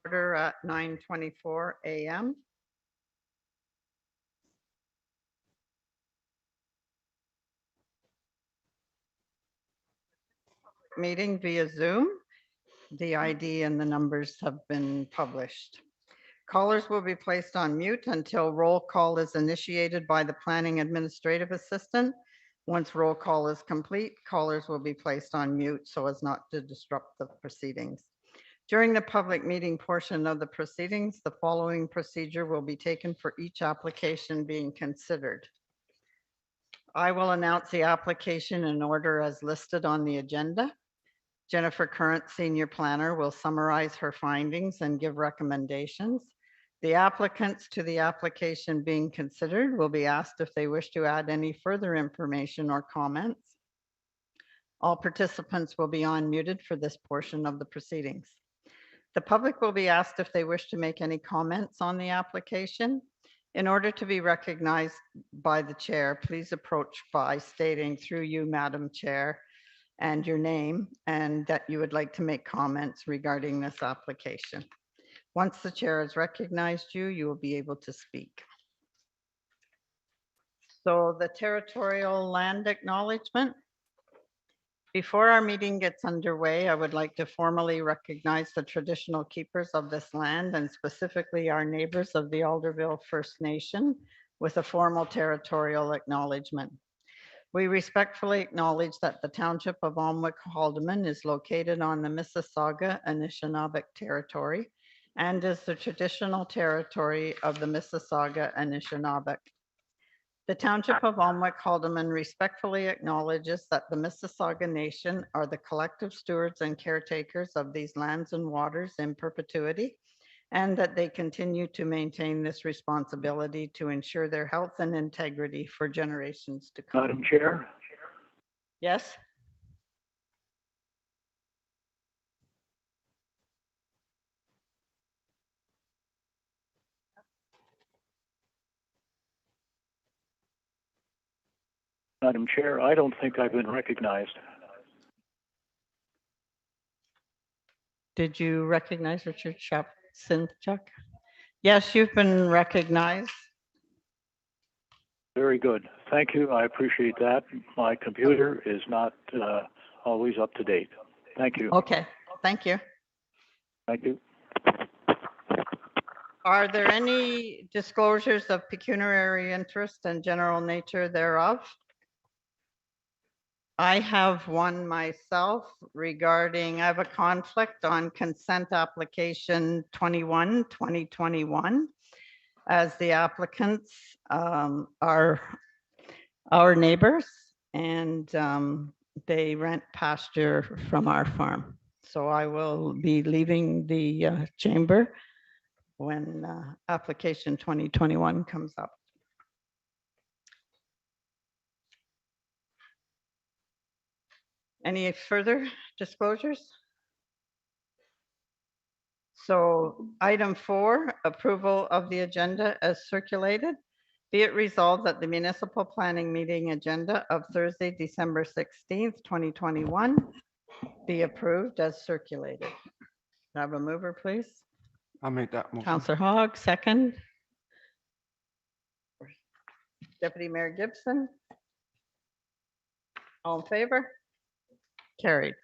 order at 9:24 a.m. Meeting via Zoom. The ID and the numbers have been published. Callers will be placed on mute until roll call is initiated by the planning administrative assistant. Once roll call is complete, callers will be placed on mute so as not to disrupt the proceedings. During the public meeting portion of the proceedings, the following procedure will be taken for each application being considered. I will announce the application in order as listed on the agenda. Jennifer Current, Senior Planner, will summarize her findings and give recommendations. The applicants to the application being considered will be asked if they wish to add any further information or comments. All participants will be unmuted for this portion of the proceedings. The public will be asked if they wish to make any comments on the application. In order to be recognized by the chair, please approach by stating through you, Madam Chair, and your name, and that you would like to make comments regarding this application. Once the chair has recognized you, you will be able to speak. So the territorial land acknowledgement. Before our meeting gets underway, I would like to formally recognize the traditional keepers of this land and specifically our neighbors of the Alderville First Nation with a formal territorial acknowledgement. We respectfully acknowledge that the Township of Alnwick-Haldeman is located on the Mississauga Anishinaabe territory and is the traditional territory of the Mississauga Anishinaabe. The Township of Alnwick-Haldeman respectfully acknowledges that the Mississauga Nation are the collective stewards and caretakers of these lands and waters in perpetuity, and that they continue to maintain this responsibility to ensure their health and integrity for generations to come. Madam Chair, Yes? Madam Chair, I don't think I've been recognized. Did you recognize Richard Sinchuk? Yes, you've been recognized. Very good. Thank you. I appreciate that. My computer is not always up to date. Thank you. Okay, thank you. Thank you. Are there any disclosures of pecuniary interest and general nature thereof? I have one myself regarding, I have a conflict on consent application 21/2021, as the applicants are our neighbors and they rent pasture from our farm. So I will be leaving the chamber when application 2021 comes up. Any further disclosures? So item 4, approval of the agenda as circulated. Be it resolved that the municipal planning meeting agenda of Thursday, December 16th, 2021 be approved as circulated. Can I have a mover, please? I'll make that motion. Councillor Hogg, second. Deputy Mayor Gibson. All in favor? Carried.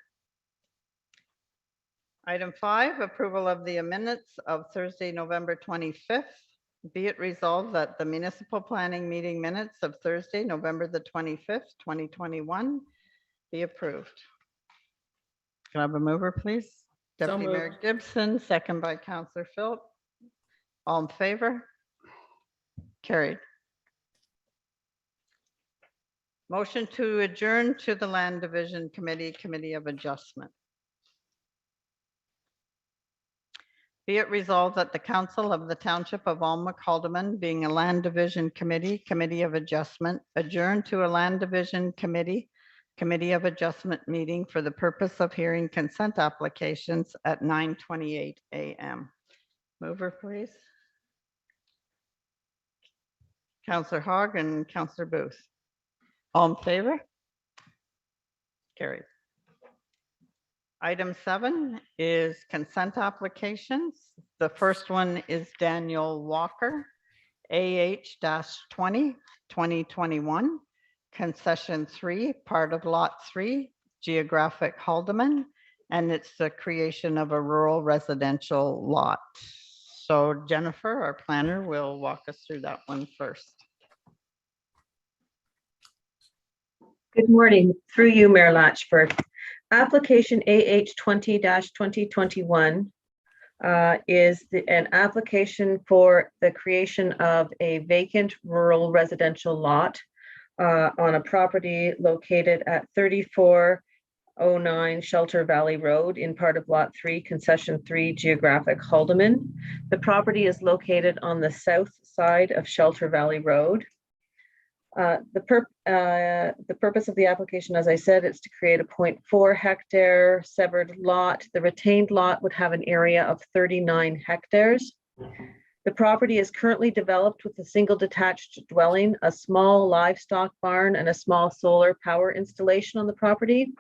Item 5, approval of the minutes of Thursday, November 25th. Be it resolved that the municipal planning meeting minutes of Thursday, November the 25th, 2021 be approved. Can I have a mover, please? Deputy Mayor Gibson, second by Councillor Philp. All in favor? Carried. Motion to adjourn to the Land Division Committee, Committee of Adjustment. Be it resolved that the Council of the Township of Alnwick-Haldeman, being a Land Division Committee, Committee of Adjustment, adjourn to a Land Division Committee, Committee of Adjustment meeting for the purpose of hearing consent applications at 9:28 a.m. Mover, please. Councillor Hogg and Councillor Booth. All in favor? Carried. Item 7 is consent applications. The first one is Daniel Walker, AH-20, 2021, concession 3, part of lot 3, geographic Haldeman, and it's the creation of a rural residential lot. So Jennifer, our planner, will walk us through that one first. Good morning, through you, Mayor Latchford. Application AH-20-2021 is an application for the creation of a vacant rural residential lot on a property located at 3409 Shelter Valley Road in part of Lot 3, Concession 3, geographic Haldeman. The property is located on the south side of Shelter Valley Road. The purpose of the application, as I said, is to create a 0.4 hectare severed lot. The retained lot would have an area of 39 hectares. The property is currently developed with a single detached dwelling, a small livestock barn, and a small solar power installation on the property.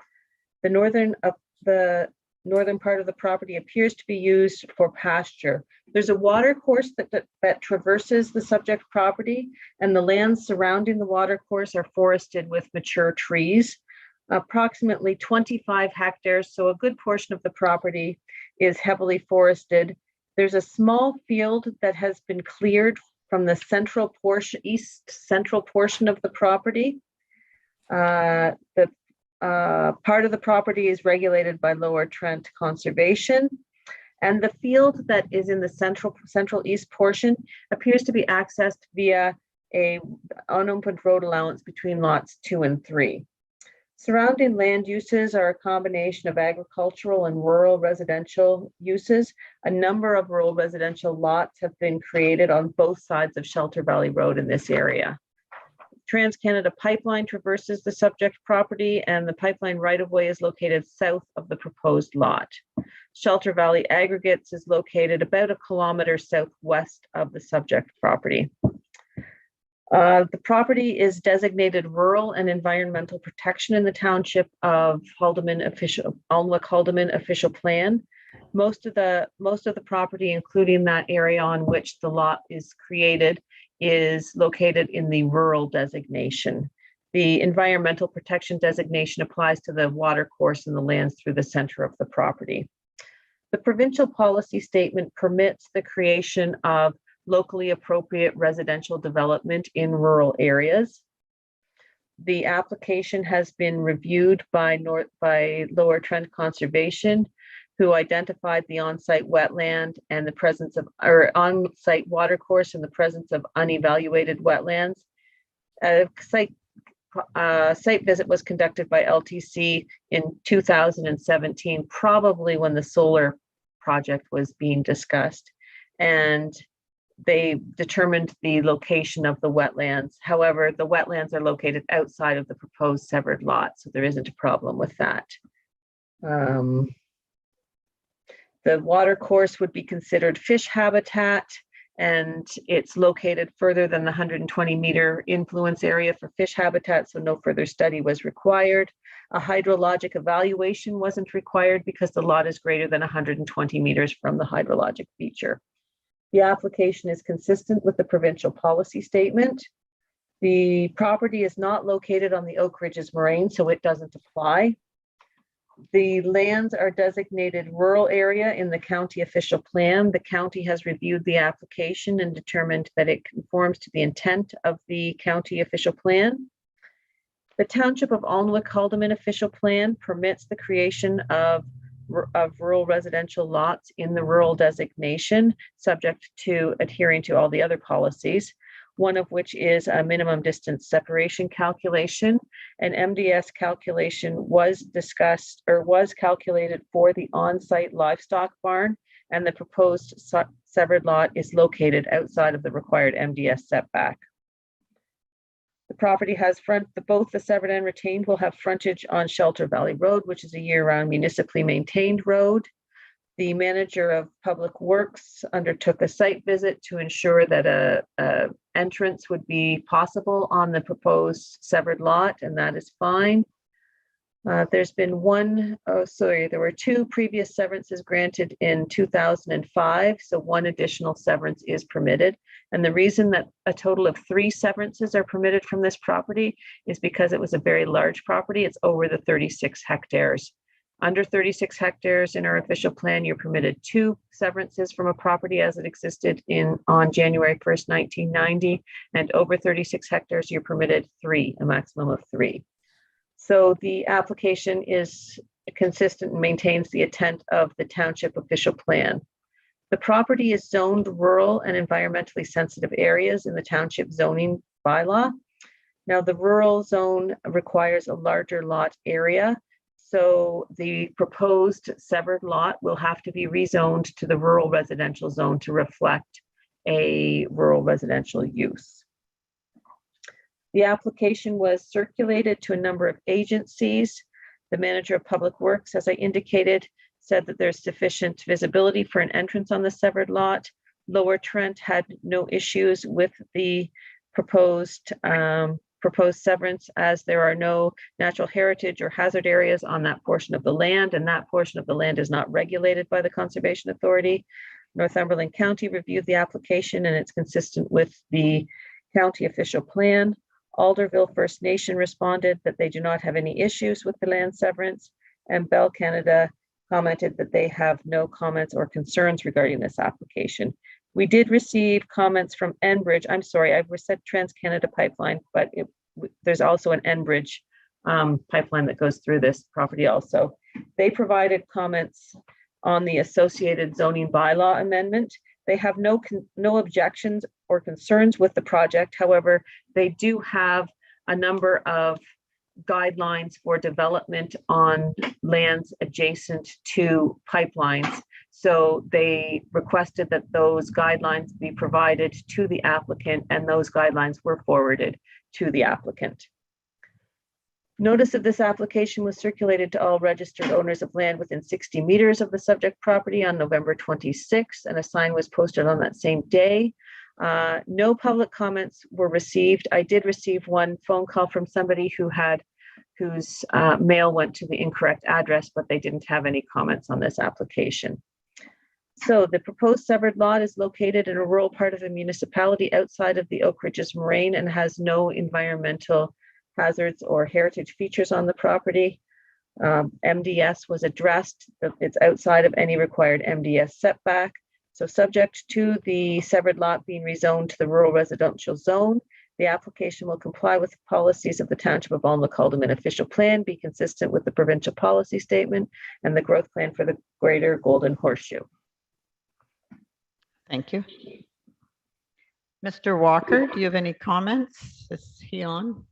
The northern part of the property appears to be used for pasture. There's a water course that traverses the subject property, and the lands surrounding the water course are forested with mature trees. Approximately 25 hectares, so a good portion of the property is heavily forested. There's a small field that has been cleared from the central portion, east central portion of the property. The part of the property is regulated by Lower Trent Conservation, and the field that is in the central east portion appears to be accessed via a unopened road allowance between lots 2 and 3. Surrounding land uses are a combination of agricultural and rural residential uses. A number of rural residential lots have been created on both sides of Shelter Valley Road in this area. Trans-Canada Pipeline traverses the subject property, and the pipeline right-of-way is located south of the proposed lot. Shelter Valley Aggregates is located about a kilometer southwest of the subject property. The property is designated rural and environmental protection in the township of Alnwick Haldeman official plan. Most of the property, including that area on which the lot is created, is located in the rural designation. The environmental protection designation applies to the water course and the lands through the center of the property. The provincial policy statement permits the creation of locally appropriate residential development in rural areas. The application has been reviewed by Lower Trent Conservation, who identified the on-site wetland and the presence of, or on-site water course and the presence of unevaluated wetlands. A site visit was conducted by LTC in 2017, probably when the solar project was being discussed, and they determined the location of the wetlands. However, the wetlands are located outside of the proposed severed lot, so there isn't a problem with that. The water course would be considered fish habitat, and it's located further than the 120-meter influence area for fish habitat, so no further study was required. A hydrologic evaluation wasn't required because the lot is greater than 120 meters from the hydrologic feature. The application is consistent with the provincial policy statement. The property is not located on the Oak Ridges Moraine, so it doesn't apply. The lands are designated rural area in the county official plan. The county has reviewed the application and determined that it conforms to the intent of the county official plan. The Township of Alnwick Haldeman official plan permits the creation of rural residential lots in the rural designation, subject to adhering to all the other policies, one of which is a minimum distance separation calculation. An MDS calculation was discussed or was calculated for the on-site livestock barn, and the proposed severed lot is located outside of the required MDS setback. The property has both the severed and retained will have frontage on Shelter Valley Road, which is a year-round municipally maintained road. The manager of public works undertook a site visit to ensure that a entrance would be possible on the proposed severed lot, and that is fine. There's been there were two previous severances granted in 2005, so one additional severance is permitted. And the reason that a total of 3 severances are permitted from this property is because it was a very large property. It's over the 36 hectares. Under 36 hectares in our official plan, you're permitted 2 severances from a property as it existed on January 1st, 1990, and over 36 hectares, you're permitted 3, a maximum of 3. So the application is consistent and maintains the intent of the township official plan. The property is zoned rural and environmentally sensitive areas in the township zoning bylaw. Now, the rural zone requires a larger lot area, so the proposed severed lot will have to be rezoned to the rural residential zone to reflect a rural residential use. The application was circulated to a number of agencies. The manager of public works, as I indicated, said that there's sufficient visibility for an entrance on the severed lot. Lower Trent had no issues with the proposed severance, as there are no natural heritage or hazard areas on that portion of the land, and that portion of the land is not regulated by the Conservation Authority. Northumberland County reviewed the application, and it's consistent with the county official plan. Alderville First Nation responded that they do not have any issues with the land severance, and Bell Canada commented that they have no comments or concerns regarding this application. We did receive comments from Enbridge. I'm sorry, I've said Trans-Canada Pipeline, but there's also an Enbridge pipeline that goes through this property also. They provided comments on the associated zoning bylaw amendment. They have no objections or concerns with the project. However, they do have a number of guidelines for development on lands adjacent to pipelines. So they requested that those guidelines be provided to the applicant, and those guidelines were forwarded to the applicant. Notice of this application was circulated to all registered owners of land within 60 meters of the subject property on November 26th, and a sign was posted on that same day. No public comments were received. I did receive one phone call from somebody whose mail went to the incorrect address, but they didn't have any comments on this application. So the proposed severed lot is located in a rural part of the municipality outside of the Oak Ridges Moraine and has no environmental hazards or heritage features on the property. MDS was addressed. It's outside of any required MDS setback. So subject to the severed lot being rezoned to the rural residential zone, the application will comply with the policies of the Township of Alma-Calderman official plan, be consistent with the provincial policy statement and the growth plan for the Greater Golden Horseshoe. Thank you. Mr. Walker, do you have any comments? Is he on?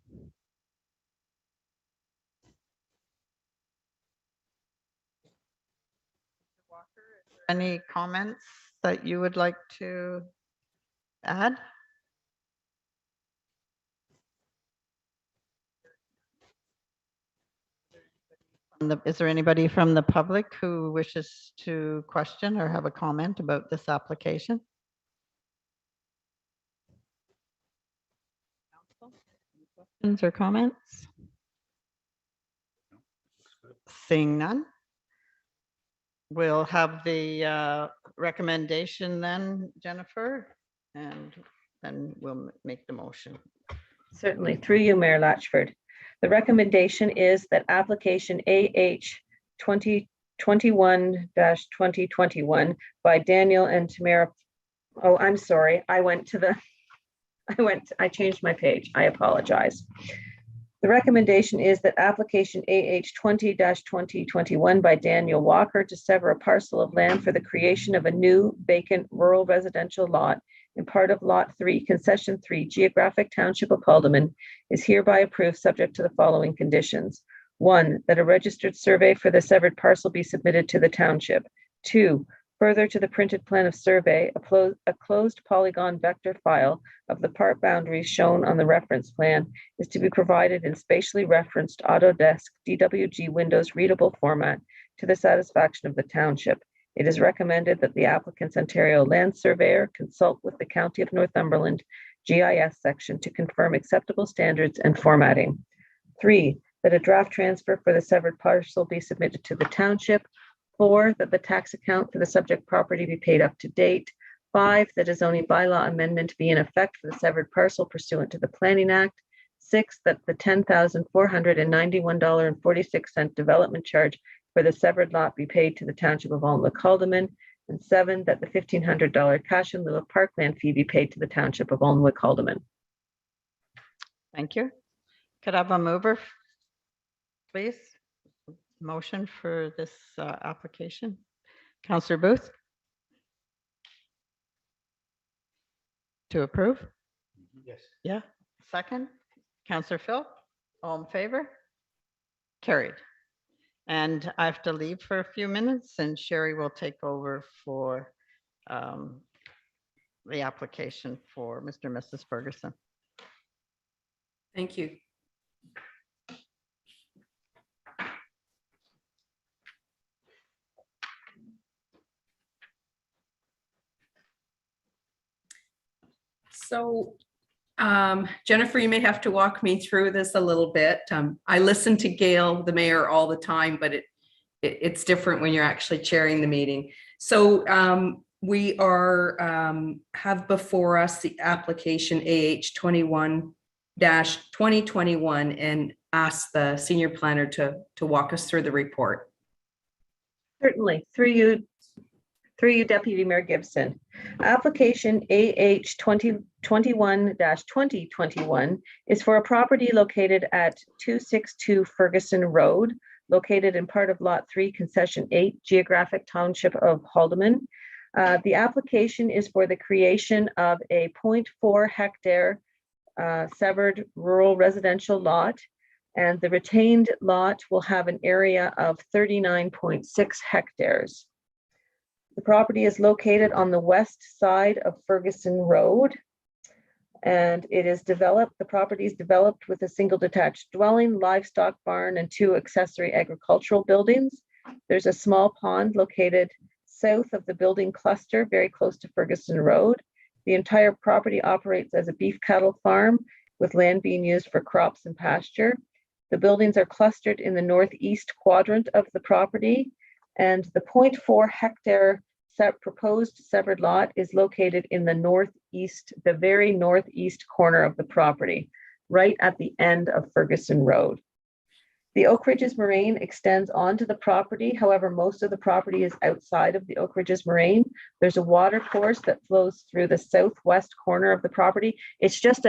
Any comments that you would like to add? Is there anybody from the public who wishes to question or have a comment about this application? Questions or comments? Seeing none. We'll have the recommendation then, Jennifer, and then we'll make the motion. Certainly, through you, Mayor Latchford. The recommendation is that application AH 2021-2021 by Daniel and Tamara. Oh, I'm sorry. I changed my page. I apologize. The recommendation is that application AH 20-2021 by Daniel Walker to sever a parcel of land for the creation of a new vacant rural residential lot in part of Lot 3, Concession 3, Geographic Township of Haldeman is hereby approved subject to the following conditions. 1, that a registered survey for the severed parcel be submitted to the township. 2, further to the printed plan of survey, a closed polygon vector file of the part boundaries shown on the reference plan is to be provided in spatially referenced Autodesk DWG Windows readable format to the satisfaction of the township. It is recommended that the applicant's Ontario land surveyor consult with the County of Northumberland GIS section to confirm acceptable standards and formatting. 3, that a draft transfer for the severed parcel be submitted to the township. 4, that the tax account for the subject property be paid up to date. 5, that a zoning bylaw amendment be in effect for the severed parcel pursuant to the Planning Act. 6, that the $10,491.46 development charge for the severed lot be paid to the township of Alnwick-Haldeman. And 7, that the $1,500 cash in lieu of parkland fee be paid to the township of Alnwick-Haldeman. Thank you. Could I have a mover, please? Motion for this application. Councillor Booth? To approve? Yes. Yeah. Second? Councillor Phil? All in favor? Carried. And I have to leave for a few minutes and Sherry will take over for the application for Mr. and Mrs. Ferguson. Thank you. So, Jennifer, you may have to walk me through this a little bit. I listen to Gail, the mayor, all the time, but it's different when you're actually chairing the meeting. So we have before us the application AH21-2021 and ask the senior planner to walk us through the report. Certainly, through you, Deputy Mayor Gibson. Application AH 2021-2021 is for a property located at 262 Ferguson Road, located in part of Lot 3, Concession 8, Geographic Township of Haldeman. The application is for the creation of a 0.4 hectare severed rural residential lot, and the retained lot will have an area of 39.6 hectares. The property is located on the west side of Ferguson Road, and the property is developed with a single detached dwelling, livestock barn, and 2 accessory agricultural buildings. There's a small pond located south of the building cluster, very close to Ferguson Road. The entire property operates as a beef cattle farm with land being used for crops and pasture. The buildings are clustered in the northeast quadrant of the property, and the 0.4 hectare proposed severed lot is located in the northeast, the very northeast corner of the property, right at the end of Ferguson Road. The Oak Ridges Moraine extends onto the property. However, most of the property is outside of the Oak Ridges Moraine. There's a water course that flows through the southwest corner of the property. It just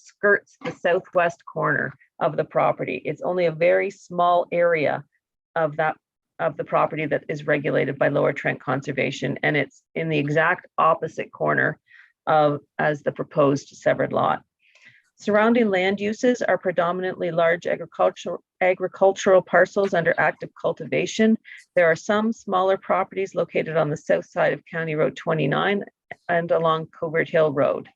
skirts the southwest corner of the property. It's only a very small area of the property that is regulated by Lower Trent Conservation, and it's in the exact opposite corner as the proposed severed lot. Surrounding land uses are predominantly large agricultural parcels under active cultivation. There are some smaller properties located on the south side of County Road 29 and along Covert Hill Road.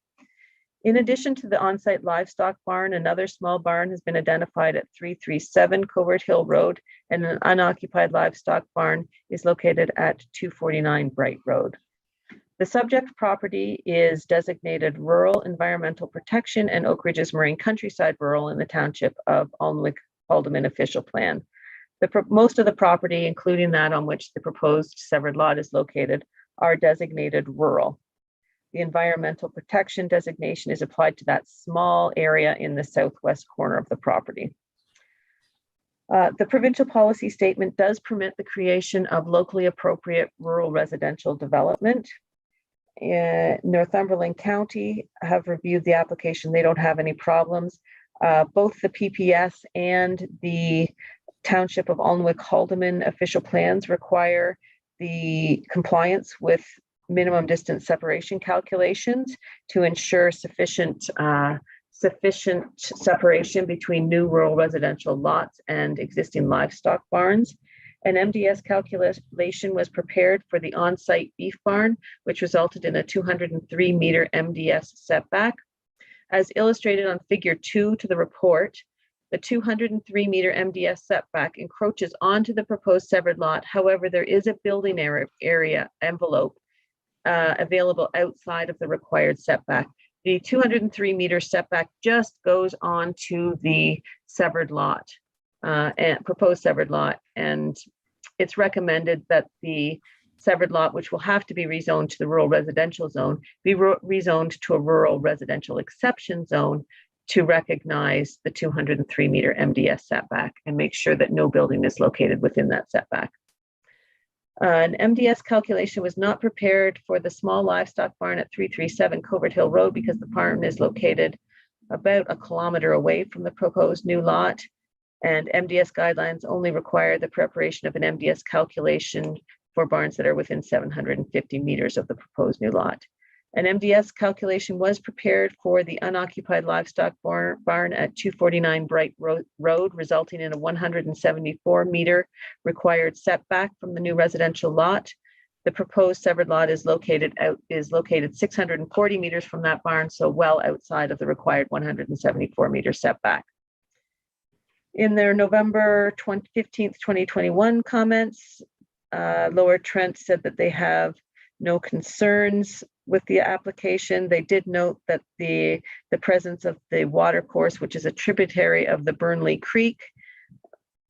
In addition to the on-site livestock barn, another small barn has been identified at 337 Covert Hill Road, and an unoccupied livestock barn is located at 249 Bright Road. The subject property is designated Rural Environmental Protection and Oak Ridges Marine Countryside Rural in the Township of Alnwick-Haldeman Official Plan. Most of the property, including that on which the proposed severed lot is located, are designated rural. The environmental protection designation is applied to that small area in the southwest corner of the property. The provincial policy statement does permit the creation of locally appropriate rural residential development. Northumberland County have reviewed the application. They don't have any problems. Both the PPS and the Township of Alnwick-Haldeman official plans require the compliance with minimum distance separation calculations to ensure sufficient separation between new rural residential lots and existing livestock barns. An MDS calculation was prepared for the on-site beef barn, which resulted in a 203-meter MDS setback. As illustrated on figure 2 to the report, the 203-meter MDS setback encroaches onto the proposed severed lot. However, there is a building area envelope available outside of the required setback. The 203-meter setback just goes on to the severed lot. and proposed severed lot. And it's recommended that the severed lot, which will have to be rezoned to the rural residential zone, be rezoned to a rural residential exception zone to recognize the 203 meter MDS setback and make sure that no building is located within that setback. An MDS calculation was not prepared for the small livestock barn at 337 Covert Hill Road because the barn is located about a kilometer away from the proposed new lot. And MDS guidelines only require the preparation of an MDS calculation for barns that are within 750 meters of the proposed new lot. An MDS calculation was prepared for the unoccupied livestock barn at 249 Bright Road, resulting in a 174 meter required setback from the new residential lot. The proposed severed lot is located 640 meters from that barn, so well outside of the required 174 meter setback. In their November 15th, 2021 comments, Lower Trent said that they have no concerns with the application. They did note that the presence of the water course, which is a tributary of the Burnley Creek,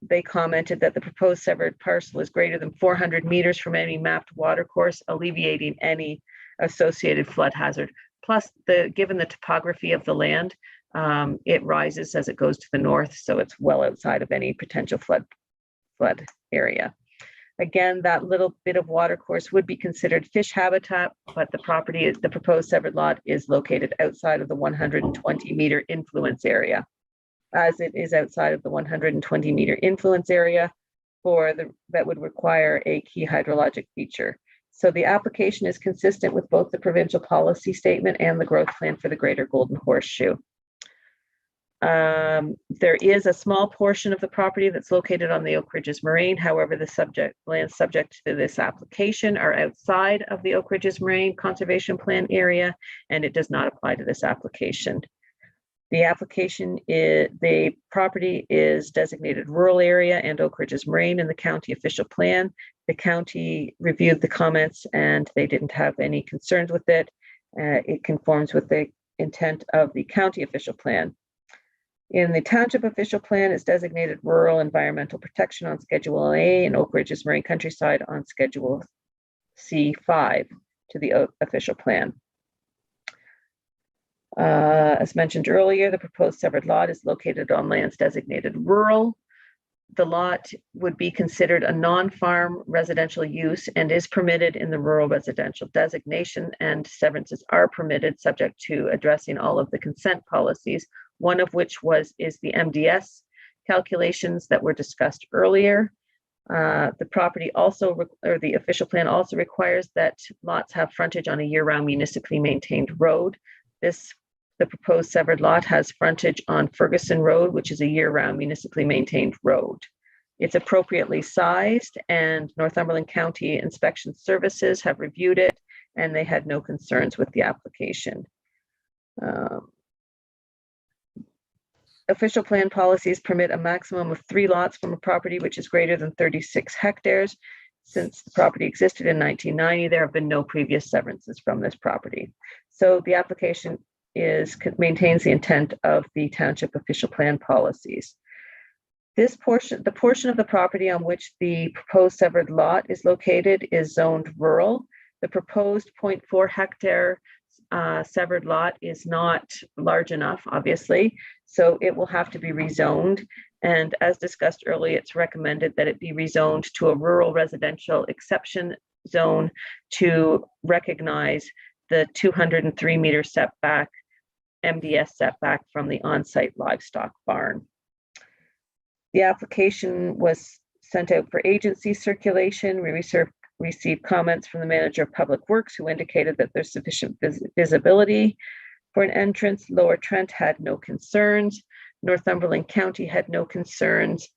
they commented that the proposed severed parcel is greater than 400 meters from any mapped water course, alleviating any associated flood hazard. Plus, given the topography of the land, it rises as it goes to the north, so it's well outside of any potential flood area. Again, that little bit of water course would be considered fish habitat, but the proposed severed lot is located outside of the 120 meter influence area, as it is outside of the 120 meter influence area that would require a key hydrologic feature. So the application is consistent with both the provincial policy statement and the growth plan for the Greater Golden Horseshoe. There is a small portion of the property that's located on the Oak Ridges Moraine. However, the lands subject to this application are outside of the Oak Ridges Moraine Conservation Plan area, and it does not apply to this application. The property is designated rural area and Oak Ridges Moraine in the county official plan. The county reviewed the comments and they didn't have any concerns with it. It conforms with the intent of the county official plan. In the township official plan, it's designated rural environmental protection on Schedule A and Oak Ridges Marine Countryside on Schedule C5 to the official plan. As mentioned earlier, the proposed severed lot is located on lands designated rural. The lot would be considered a non-farm residential use and is permitted in the rural residential designation, and severances are permitted subject to addressing all of the consent policies, one of which is the MDS calculations that were discussed earlier. The property the official plan also requires that lots have frontage on a year-round municipally maintained road. The proposed severed lot has frontage on Ferguson Road, which is a year-round municipally maintained road. It's appropriately sized, and Northumberland County Inspection Services have reviewed it, and they had no concerns with the application. Official plan policies permit a maximum of 3 lots from a property which is greater than 36 hectares. Since the property existed in 1990, there have been no previous severances from this property. So the application maintains the intent of the township official plan policies. The portion of the property on which the proposed severed lot is located is zoned rural. The proposed 0.4 hectare severed lot is not large enough, obviously, so it will have to be rezoned. And as discussed earlier, it's recommended that it be rezoned to a rural residential exception zone to recognize the 203 meter setback, MDS setback from the on-site livestock barn. The application was sent out for agency circulation. We received comments from the manager of public works, who indicated that there's sufficient visibility for an entrance. Lower Trent had no concerns. Northumberland County had no concerns.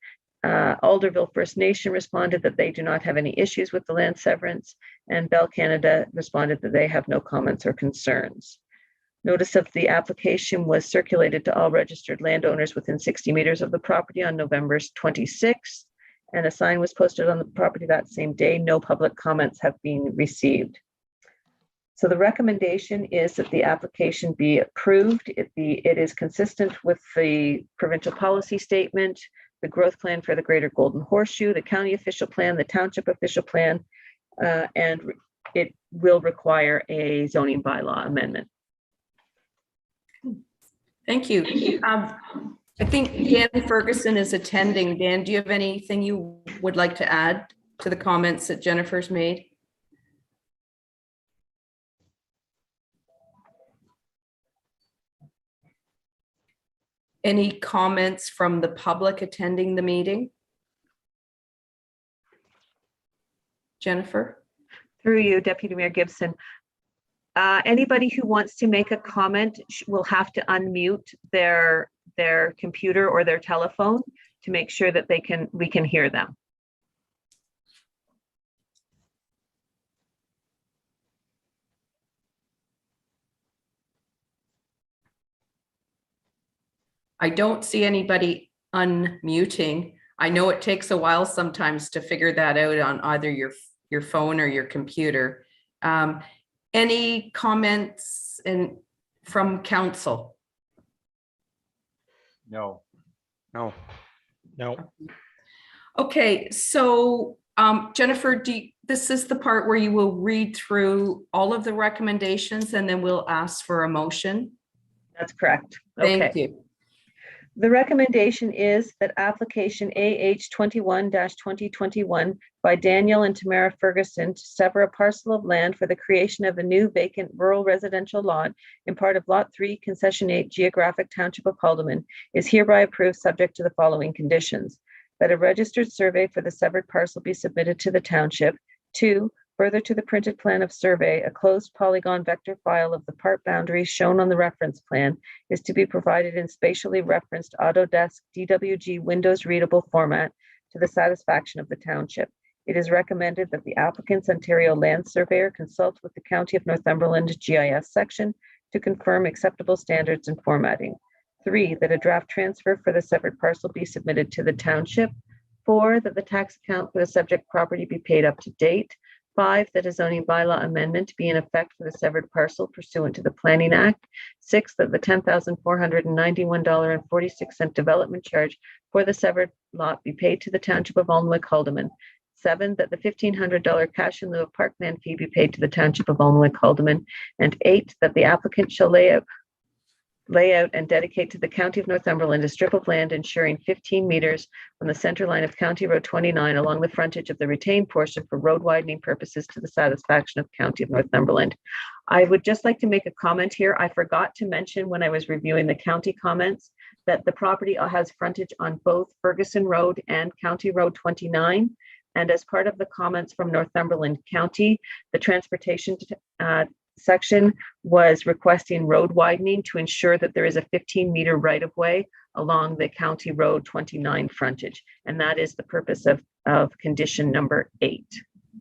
Alderville First Nation responded that they do not have any issues with the land severance, and Bell Canada responded that they have no comments or concerns. Notice of the application was circulated to all registered landowners within 60 meters of the property on November 26th, and a sign was posted on the property that same day. No public comments have been received. So the recommendation is that the application be approved. It is consistent with the provincial policy statement, the growth plan for the Greater Golden Horseshoe, the county official plan, the township official plan, and it will require a zoning bylaw amendment. Thank you. I think Dan Ferguson is attending. Dan, do you have anything you would like to add to the comments that Jennifer's made? Any comments from the public attending the meeting? Jennifer? Through you, Deputy Mayor Gibson. Anybody who wants to make a comment will have to unmute their computer or their telephone to make sure that we can hear them. I don't see anybody unmuting. I know it takes a while sometimes to figure that out on either your phone or your computer. Any comments from council? No. Okay, so Jennifer, this is the part where you will read through all of the recommendations and then we'll ask for a motion. That's correct. Thank Okay. you. The recommendation is that application AH 21-2021 by Daniel and Tamara Ferguson to sever a parcel of land for the creation of a new vacant rural residential lot in part of Lot 3, Concession 8, Geographic Township of Haldeman is hereby approved subject to the following conditions: that a registered survey for the severed parcel be submitted to the township. 2, further to the printed plan of survey, a closed polygon vector file of the part boundaries shown on the reference plan is to be provided in spatially referenced Autodesk DWG Windows readable format to the satisfaction of the township. It is recommended that the applicant's Ontario land surveyor consult with the County of Northumberland GIS section to confirm acceptable standards and formatting. 3, that a draft transfer for the severed parcel be submitted to the township. 4, that the tax account for the subject property be paid up to date. 5, that a zoning bylaw amendment be in effect for the severed parcel pursuant to the Planning Act. 6, that the $10,491.46 development charge for the severed lot be paid to the Township of Alnwick-Haldeman. 7, that the $1,500 cash in lieu of parkland fee be paid to the Township of Alnwick-Haldeman. And 8, that the applicant shall lay out and dedicate to the County of Northumberland a strip of land ensuring 15 meters from the center line of County Road 29 along the frontage of the retained portion for road widening purposes to the satisfaction of County of Northumberland. I would just like to make a comment here. I forgot to mention when I was reviewing the county comments that the property has frontage on both Ferguson Road and County Road 29. And as part of the comments from Northumberland County, the transportation section was requesting road widening to ensure that there is a 15-meter right-of-way along the County Road 29 frontage. And that is the purpose of condition number 8.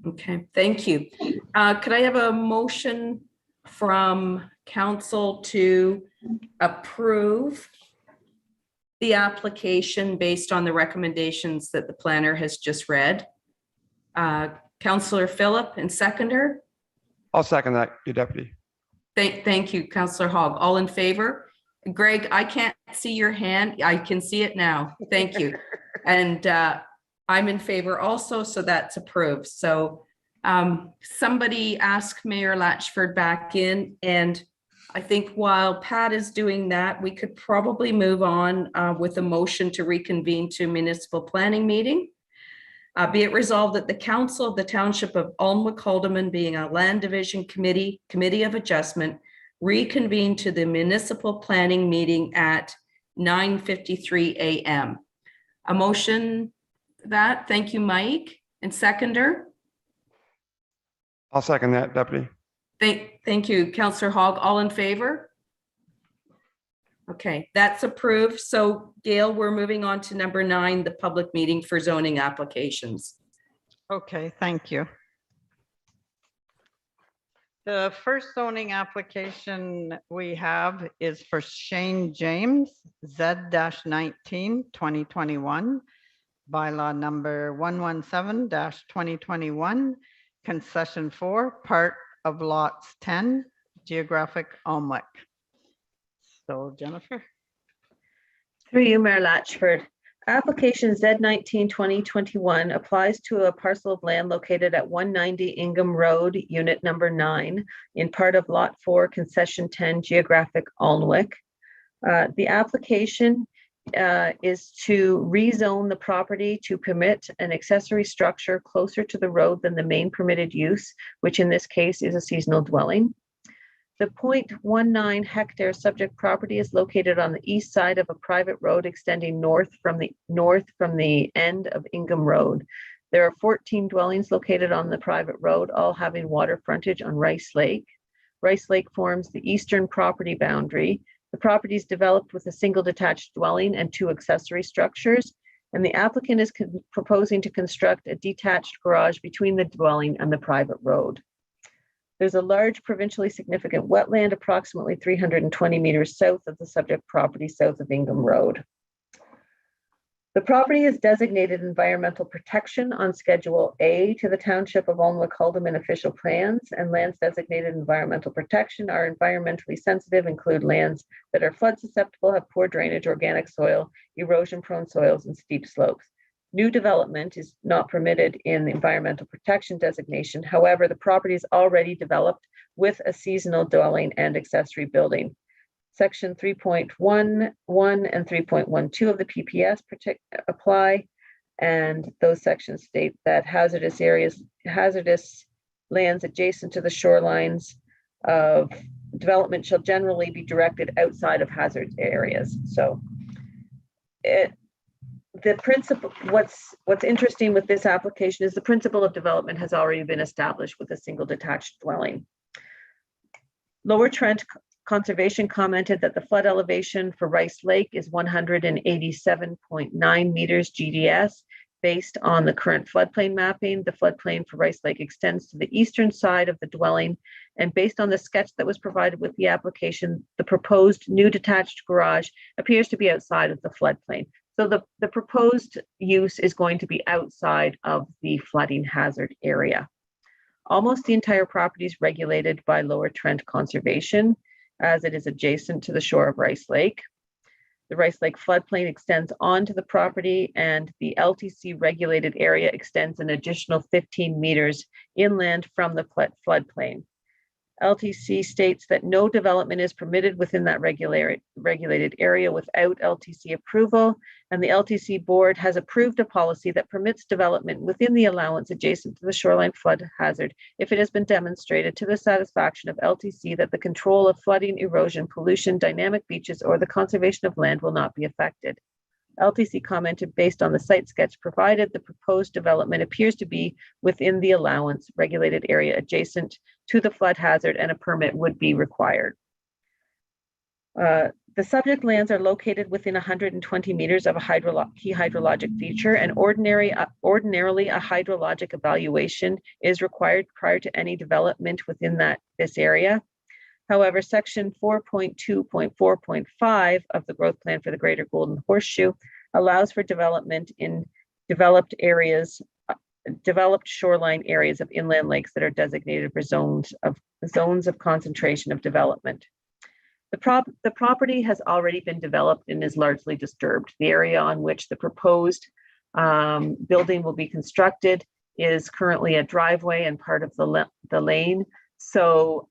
Okay, thank you. Could I have a motion from council to approve the application based on the recommendations that the planner has just read? Councillor Phillip and seconder? I'll second that, your deputy. Thank you, Councillor Hogg. All in favor? Greg, I can't see your hand. I can see it now. Thank you. And I'm in favor also, so that's approved. So somebody asked Mayor Latchford back in, and I think while Pat is doing that, we could probably move on with a motion to reconvene to municipal planning meeting. Be it resolved that the Council of the Township of Alnwick-Haldeman, being a land division committee of adjustment, reconvene to the municipal planning meeting at 9:53 a.m. A motion that, thank you, Mike, and seconder. I'll second that, deputy. Thank you, Councillor Hogg. All in favor? Okay, that's approved. So Gail, we're moving on to number 9, the public meeting for zoning applications. Okay, thank you. The first zoning application we have is for Shane James, Z-19, 2021, bylaw number 117-2021, concession 4, part of lots 10, geographic Alnwick. So Jennifer. Through you, Mayor Latchford. Application Z19-2021 applies to a parcel of land located at 190 Ingham Road, Unit Number 9, in part of Lot 4, Concession 10, Geographic Alnwick. The application is to rezone the property to permit an accessory structure closer to the road than the main permitted use, which in this case is a seasonal dwelling. The 0.19 hectare subject property is located on the east side of a private road extending north from the end of Ingham Road. There are 14 dwellings located on the private road, all having water frontage on Rice Lake. Rice Lake forms the eastern property boundary. The property is developed with a single detached dwelling and 2 accessory structures, and the applicant is proposing to construct a detached garage between the dwelling and the private road. There's a large provincially significant wetland approximately 320 meters south of the subject property, south of Ingham Road. The property is designated environmental protection on Schedule A to the Township of Alnwick-Haldeman official plans, and lands designated environmental protection are environmentally sensitive, include lands that are flood susceptible, have poor drainage, organic soil, erosion-prone soils, and steep slopes. New development is not permitted in the environmental protection designation. However, the property is already developed with a seasonal dwelling and accessory building. Section 3.11 and 3.12 of the PPS apply, and those sections state that hazardous lands adjacent to the shorelines of development shall generally be directed outside of hazard areas. So the principle, what's interesting with this application is the principle of development has already been established with a single detached dwelling. Lower Trent Conservation commented that the flood elevation for Rice Lake is 187.9 meters GDS. Based on the current floodplain mapping, the floodplain for Rice Lake extends to the eastern side of the dwelling, and based on the sketch that was provided with the application, the proposed new detached garage appears to be outside of the floodplain. So the proposed use is going to be outside of the flooding hazard area. Almost the entire property is regulated by Lower Trent Conservation, as it is adjacent to the shore of Rice Lake. The Rice Lake floodplain extends onto the property, and the LTC regulated area extends an additional 15 meters inland from the floodplain. LTC states that no development is permitted within that regulated area without LTC approval, and the LTC board has approved a policy that permits development within the allowance adjacent to the shoreline flood hazard if it has been demonstrated to the satisfaction of LTC that the control of flooding, erosion, pollution, dynamic beaches, or the conservation of land will not be affected. LTC commented, based on the site sketch provided, the proposed development appears to be within the allowance regulated area adjacent to the flood hazard, and a permit would be required. The subject lands are located within 120 meters of a key hydrologic feature, and ordinarily a hydrologic evaluation is required prior to any development within this area. However, section 4.2.4.5 of the growth plan for the Greater Golden Horseshoe allows for development in developed shoreline areas of inland lakes that are designated for zones of concentration of development. The property has already been developed and is largely disturbed. The area on which the proposed building will be constructed is currently a driveway and part of the lane. So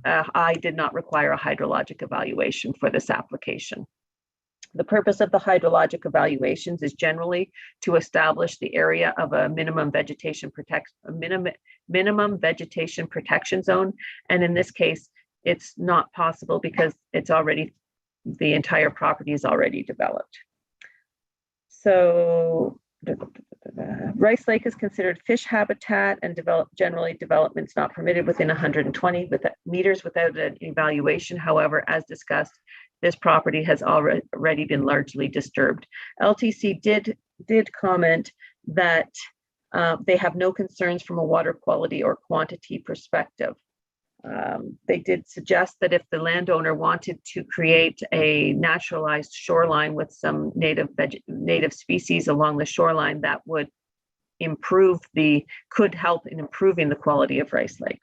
I did not require a hydrologic evaluation for this application. The purpose of the hydrologic evaluations is generally to establish the area of a minimum vegetation protection zone. And in this case, it's not possible because the entire property is already developed. So Rice Lake is considered fish habitat, and generally development's not permitted within 120 meters without an evaluation. However, as discussed, this property has already been largely disturbed. LTC did comment that they have no concerns from a water quality or quantity perspective. They did suggest that if the landowner wanted to create a naturalized shoreline with some native species along the shoreline, that would could help in improving the quality of Rice Lake.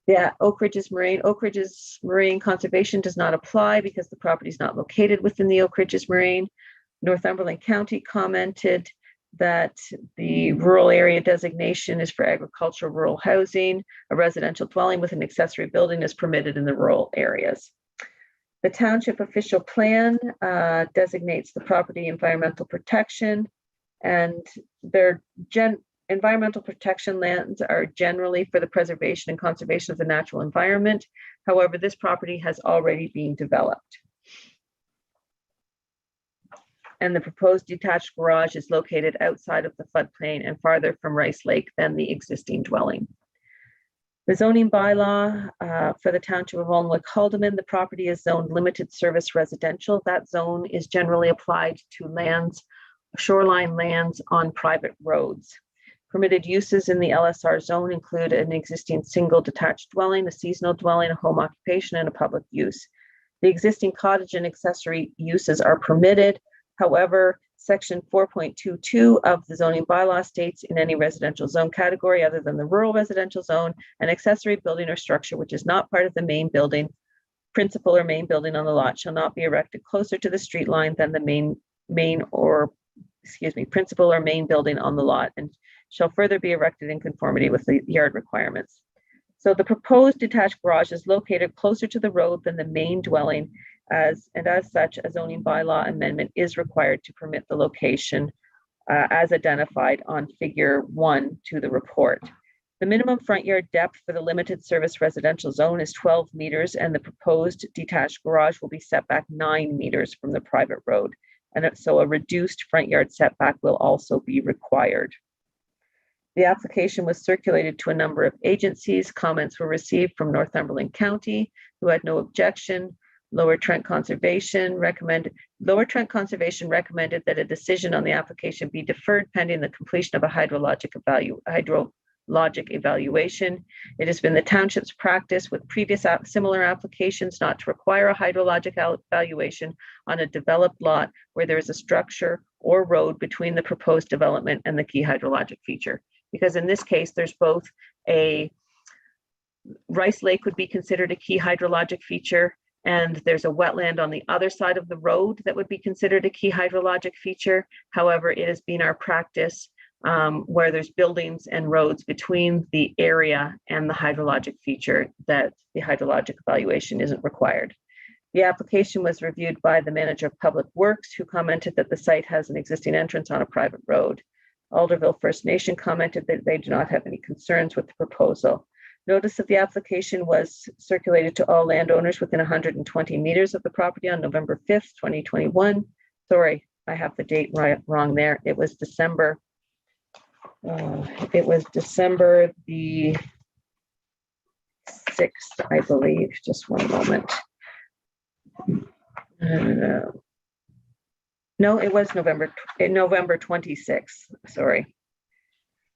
Yeah, Oak Ridges Marine. Oak Ridges Marine Conservation does not apply because the property is not located within the Oak Ridges Marine. Northumberland County commented that the rural area designation is for agricultural rural housing. A residential dwelling with an accessory building is permitted in the rural areas. The township official plan designates the property environmental protection, and their environmental protection lands are generally for the preservation and conservation of the natural environment. However, this property has already been developed. And the proposed detached garage is located outside of the floodplain and farther from Rice Lake than the existing dwelling. The zoning bylaw for the township of Alnwick-Haldeman, the property is zoned limited service residential. That zone is generally applied to lands, shoreline lands on private roads. Permitted uses in the LSR zone include an existing single detached dwelling, a seasonal dwelling, a home occupation, and a public use. The existing cottage and accessory uses are permitted. However, section 4.22 of the zoning bylaw states in any residential zone category other than the rural residential zone, an accessory building or structure which is not part of the main building, principal or main building on the lot shall not be erected closer to the street line than the principal or main building on the lot, and shall further be erected in conformity with the yard requirements. So the proposed detached garage is located closer to the road than the main dwelling, as such, a zoning bylaw amendment is required to permit the location as identified on figure 1 to the report. The minimum front yard depth for the limited service residential zone is 12 meters, and the proposed detached garage will be set back 9 meters from the private road. And so a reduced front yard setback will also be required. The application was circulated to a number of agencies. Comments were received from Northumberland County, who had no objection. Lower Trent Conservation recommended that a decision on the application be deferred pending the completion of a hydrologic evaluation. It has been the township's practice with previous similar applications not to require a hydrologic evaluation on a developed lot where there is a structure or road between the proposed development and the key hydrologic feature. Because in this case, there's both a Rice Lake would be considered a key hydrologic feature, and there's a wetland on the other side of the road that would be considered a key hydrologic feature. However, it has been our practice where there's buildings and roads between the area and the hydrologic feature that the hydrologic evaluation isn't required. The application was reviewed by the manager of public works, who commented that the site has an existing entrance on a private road. Alderville First Nation commented that they do not have any concerns with the proposal. Notice of the application was circulated to all landowners within 120 meters of the property on November 5th, 2021. Sorry, I have the date wrong there. It was December the 6th, I believe. Just one moment. No, it was November 26th. Sorry.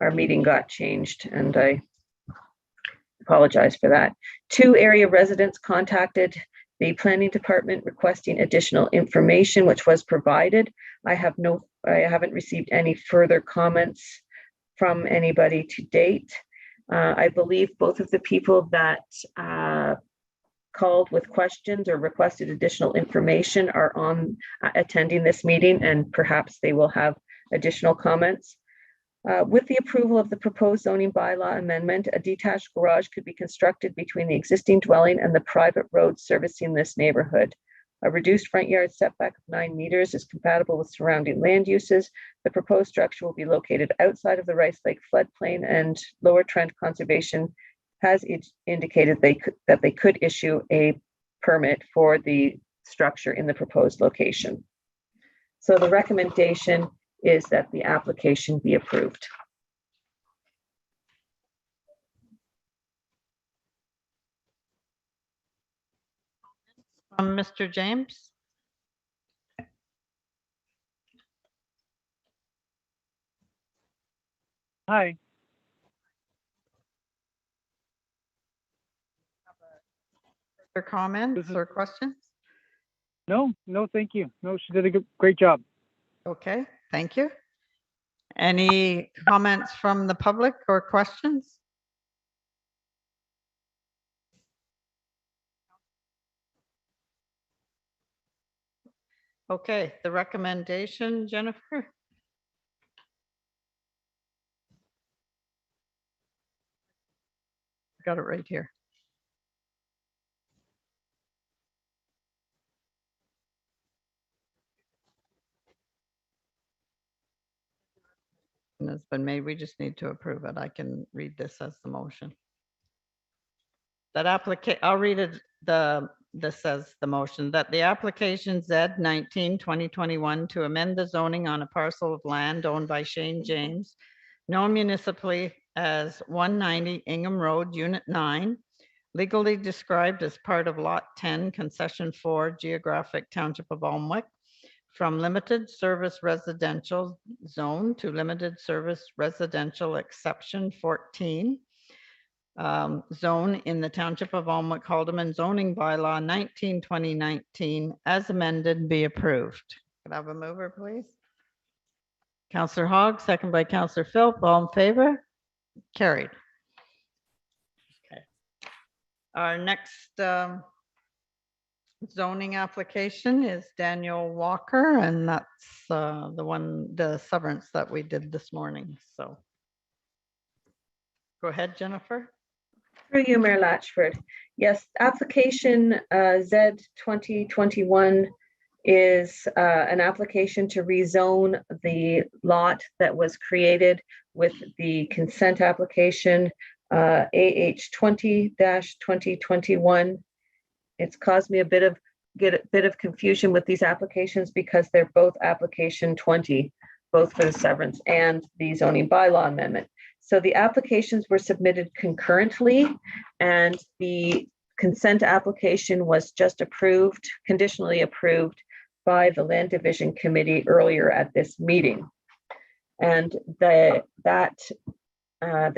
Our meeting got changed and I apologize for that. 2 area residents contacted the planning department requesting additional information, which was provided. I haven't received any further comments from anybody to date. I believe both of the people that called with questions or requested additional information are attending this meeting, and perhaps they will have additional comments. With the approval of the proposed zoning bylaw amendment, a detached garage could be constructed between the existing dwelling and the private road servicing this neighborhood. A reduced front yard setback of 9 meters is compatible with surrounding land uses. The proposed structure will be located outside of the Rice Lake floodplain, and Lower Trent Conservation has indicated that they could issue a permit for the structure in the proposed location. So the recommendation is that the application be approved. Mr. James? Hi. Or comments This is- or questions? No, thank you. No, she did a great job. Okay, thank you. Any comments from the public or questions? Okay, the recommendation, Jennifer? Got it right here. And it's been made, we just need to approve it. I can read this as the motion. That I'll read it, this says the motion, that the application Z-19-2021 to amend the zoning on a parcel of land owned by Shane James, known municipally as 190 Ingham Road, Unit 9, legally described as part of Lot 10, Concession 4, Geographic Township of Alnwick, from limited service residential zone to limited service residential exception 14 zone in the Township of Alnwick, Haldeman zoning bylaw 19/2019 as amended be approved. Could I have a mover, please? Counselor Hogg, second by Counselor Philp, all in favor? Carried. Okay. Our next zoning application is Daniel Walker, and that's the severance that we did this morning, so. Go ahead, Jennifer. Through you, Mayor Latchford. Yes, application Z 2021 is an application to rezone the lot that was created with the consent application AH 20-2021. It's caused me a bit of confusion with these applications because they're both application 20, both for the severance and the zoning bylaw amendment. So the applications were submitted concurrently, and the consent application was just approved, conditionally approved by the Land Division Committee earlier at this meeting. And the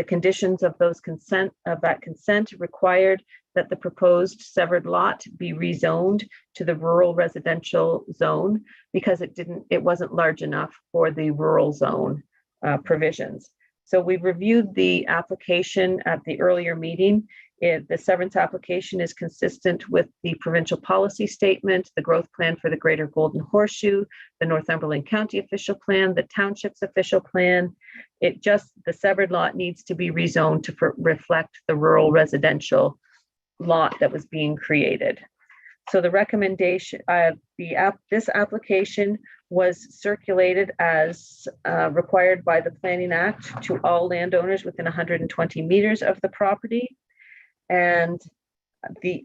conditions of that consent required that the proposed severed lot be rezoned to the rural residential zone because it wasn't large enough for the rural zone provisions. So we reviewed the application at the earlier meeting. The severance application is consistent with the provincial policy statement, the growth plan for the Greater Golden Horseshoe, the Northumberland County official plan, the township's official plan. The severed lot needs to be rezoned to reflect the rural residential lot that was being created. So the recommendation, this application was circulated as required by the Planning Act to all landowners within 120 meters of the property. And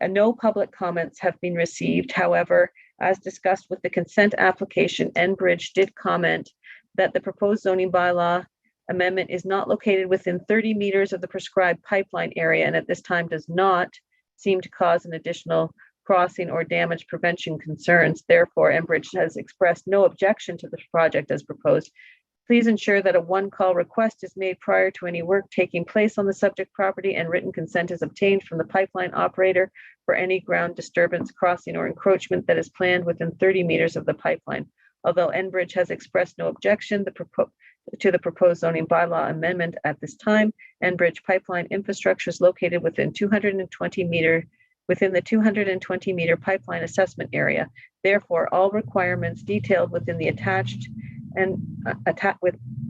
no public comments have been received. However, as discussed with the consent application, Enbridge did comment that the proposed zoning bylaw amendment is not located within 30 meters of the prescribed pipeline area, and at this time does not seem to cause an additional crossing or damage prevention concerns. Therefore, Enbridge has expressed no objection to the project as proposed. Please ensure that a one-call request is made prior to any work taking place on the subject property, and written consent is obtained from the pipeline operator for any ground disturbance, crossing, or encroachment that is planned within 30 meters of the pipeline. Although Enbridge has expressed no objection to the proposed zoning bylaw amendment at this time, Enbridge pipeline infrastructure is located within the 220 meter pipeline assessment area. Therefore, all requirements detailed within the attached and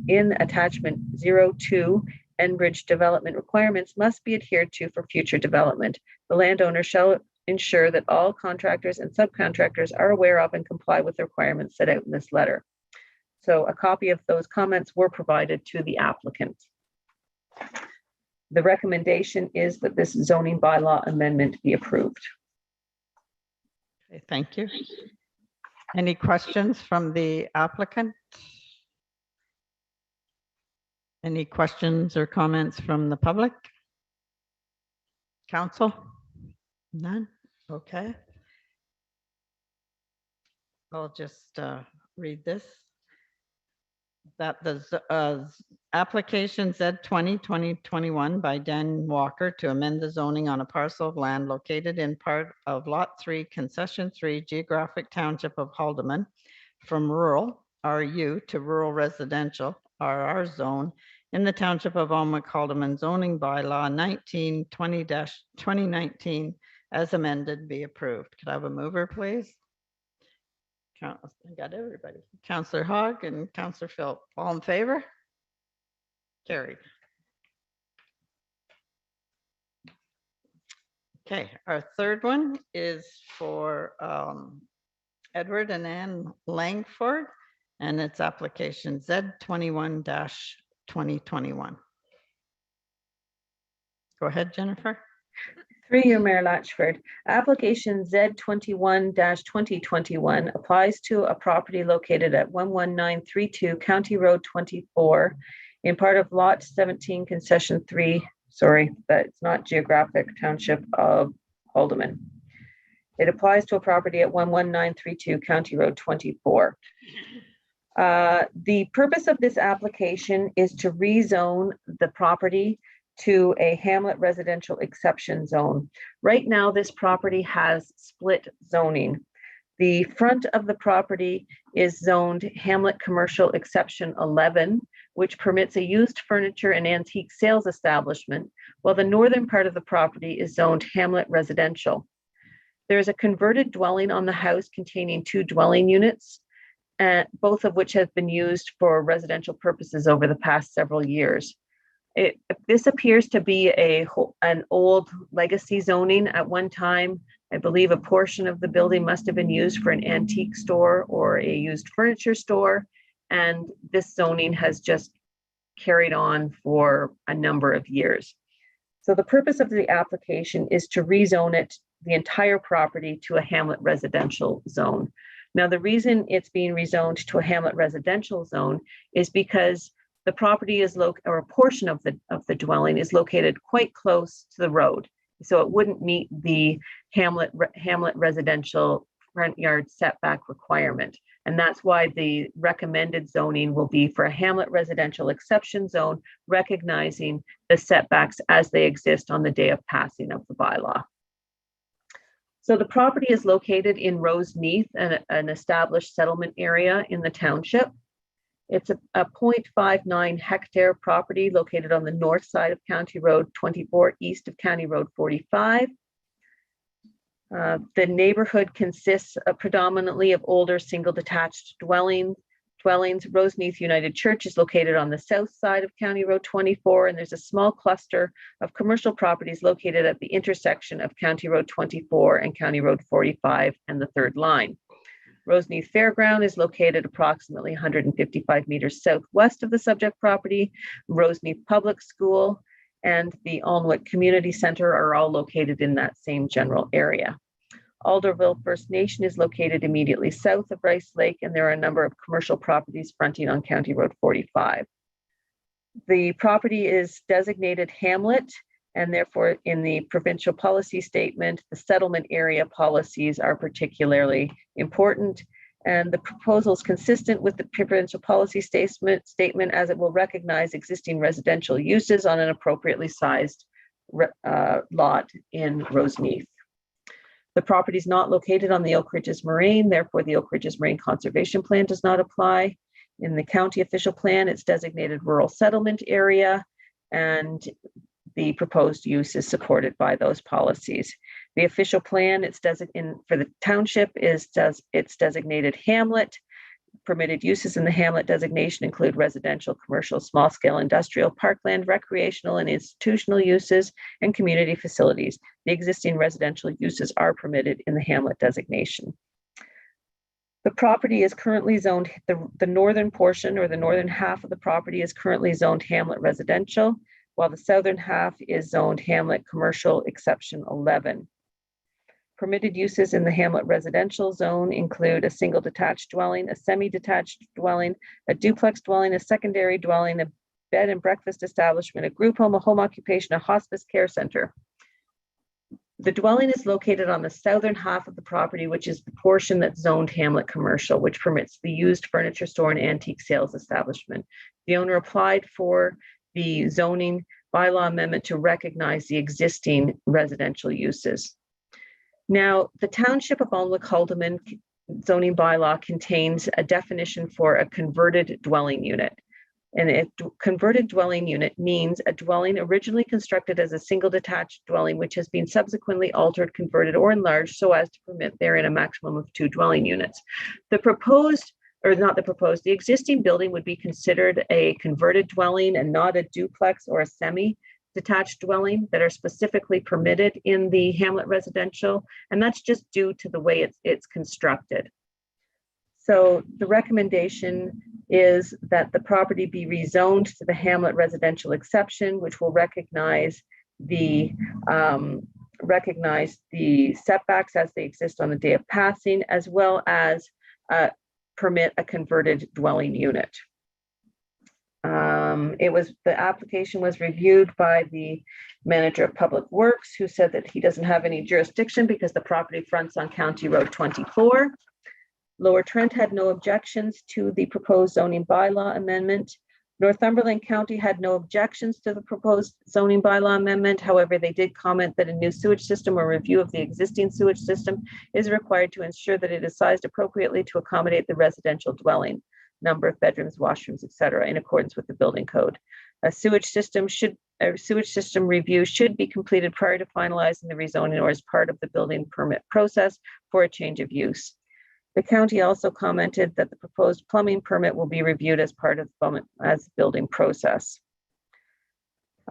in attachment 02 Enbridge development requirements must be adhered to for future development. The landowner shall ensure that all contractors and subcontractors are aware of and comply with the requirements set out in this letter. So a copy of those comments were provided to the applicant. The recommendation is that this zoning bylaw amendment be approved. Okay, thank you. Any questions from the applicant? Any questions or comments from the public? Council? None? Okay. I'll just read this. That the application Z-20-2021 by Dan Walker to amend the zoning on a parcel of land located in part of Lot 3, Concession 3, Geographic Township of Haldeman, from rural RU to rural residential RR zone in the Township of Alnwick, Haldeman zoning bylaw 19/2019 as amended be approved. Could I have a mover, please? I got everybody. Counselor Hogg and Counselor Phil, all in favor? Carried. Okay, our third one is for Edward and Ann Langford, and it's application Z21-2021. Go ahead, Jennifer. Through you, Mayor Latchford. Application Z21-2021 applies to a property located at 11932 County Road 24 in part of Lot 17, Concession 3. Sorry, that's not geographic township of Haldeman. It applies to a property at 11932 County Road 24. The purpose of this application is to rezone the property to a hamlet residential exception zone. Right now, this property has split zoning. The front of the property is zoned Hamlet Commercial Exception 11, which permits a used furniture and antique sales establishment, while the northern part of the property is zoned Hamlet Residential. There is a converted dwelling on the house containing 2 dwelling units, both of which have been used for residential purposes over the past several years. This appears to be an old legacy zoning. At one time, I believe a portion of the building must have been used for an antique store or a used furniture store, and this zoning has just carried on for a number of years. So the purpose of the application is to rezone it, the entire property, to a hamlet residential zone. Now, the reason it's being rezoned to a hamlet residential zone is because the property is or a portion of the dwelling is located quite close to the road. So it wouldn't meet the hamlet residential front yard setback requirement. And that's why the recommended zoning will be for a hamlet residential exception zone, recognizing the setbacks as they exist on the day of passing of the bylaw. So the property is located in Roseneath, an established settlement area in the township. It's a 0.59 hectare property located on the north side of County Road 24, east of County Road 45. The neighborhood consists predominantly of older single detached dwellings. Roseneath United Church is located on the south side of County Road 24, and there's a small cluster of commercial properties located at the intersection of County Road 24 and County Road 45 and the third line. Roseneath Fairground is located approximately 155 meters southwest of the subject property. Roseneath Public School and the Alnwick Community Center are all located in that same general area. Alderville First Nation is located immediately south of Rice Lake, and there are a number of commercial properties fronting on County Road 45. The property is designated hamlet, and therefore in the provincial policy statement, the settlement area policies are particularly important. And the proposal is consistent with the provincial policy statement as it will recognize existing residential uses on an appropriately sized lot in Roseneath. The property is not located on the Oak Ridges Moraine, therefore the Oak Ridges Moraine Conservation Plan does not apply. In the county official plan, it's designated rural settlement area, and the proposed use is supported by those policies. The official plan for the township it's designated hamlet. Permitted uses in the hamlet designation include residential, commercial, small-scale industrial, parkland, recreational, and institutional uses, and community facilities. The existing residential uses are permitted in the hamlet designation. The property is currently zoned, the northern portion or the northern half of the property is currently zoned hamlet residential, while the southern half is zoned hamlet commercial exception 11. Permitted uses in the hamlet residential zone include a single detached dwelling, a semi-detached dwelling, a duplex dwelling, a secondary dwelling, a bed and breakfast establishment, a group home, a home occupation, a hospice care center. The dwelling is located on the southern half of the property, which is the portion that's zoned hamlet commercial, which permits the used furniture store and antique sales establishment. The owner applied for the zoning bylaw amendment to recognize the existing residential uses. Now, the Township of Alnwick-Haldeman zoning bylaw contains a definition for a converted dwelling unit. And a converted dwelling unit means a dwelling originally constructed as a single detached dwelling, which has been subsequently altered, converted, or enlarged so as to permit therein a maximum of 2 dwelling units. The existing building would be considered a converted dwelling and not a duplex or a semi-detached dwelling that are specifically permitted in the Hamlet residential. And that's just due to the way it's constructed. So the recommendation is that the property be rezoned to the Hamlet residential exception, which will recognize the setbacks as they exist on the day of passing, as well as permit a converted dwelling unit. The application was reviewed by the manager of public works, who said that he doesn't have any jurisdiction because the property fronts on County Road 24. Lower Trent had no objections to the proposed zoning bylaw amendment. Northumberland County had no objections to the proposed zoning bylaw amendment. However, they did comment that a new sewage system or review of the existing sewage system is required to ensure that it is sized appropriately to accommodate the residential dwelling, number of bedrooms, washrooms, etc., in accordance with the building code. A sewage system review should be completed prior to finalizing the rezoning or as part of the building permit process for a change of use. The county also commented that the proposed plumbing permit will be reviewed as part of the building process.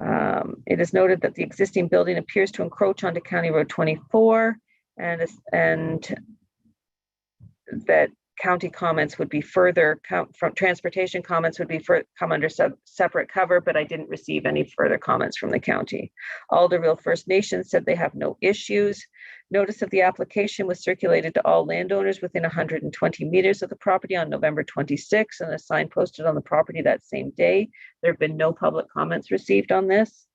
It is noted that the existing building appears to encroach onto County Road 24, and that county comments would be further from transportation comments would be come under separate cover, but I didn't receive any further comments from the county. Alderville First Nation said they have no issues. Notice of the application was circulated to all landowners within 120 meters of the property on November 26, and a sign posted on the property that same day. There have been no public comments received on this.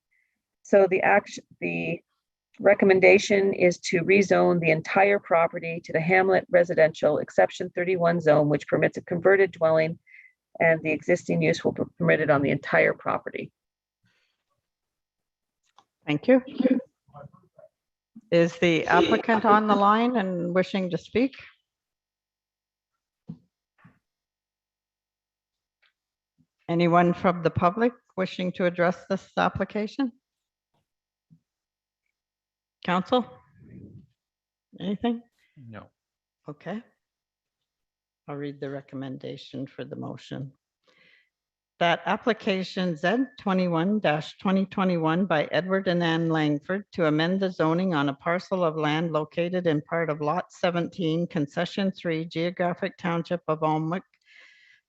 So the recommendation is to rezone the entire property to the Hamlet residential exception 31 zone, which permits a converted dwelling, and the existing use will be permitted on the entire property. Thank you. Is the applicant on the line and wishing to speak? Anyone from the public wishing to address this application? Council? Anything? No. Okay. I'll read the recommendation for the motion. That application Z21-2021 by Edward and Ann Langford to amend the zoning on a parcel of land located in part of Lot 17, Concession 3, Geographic Township of Alnwick,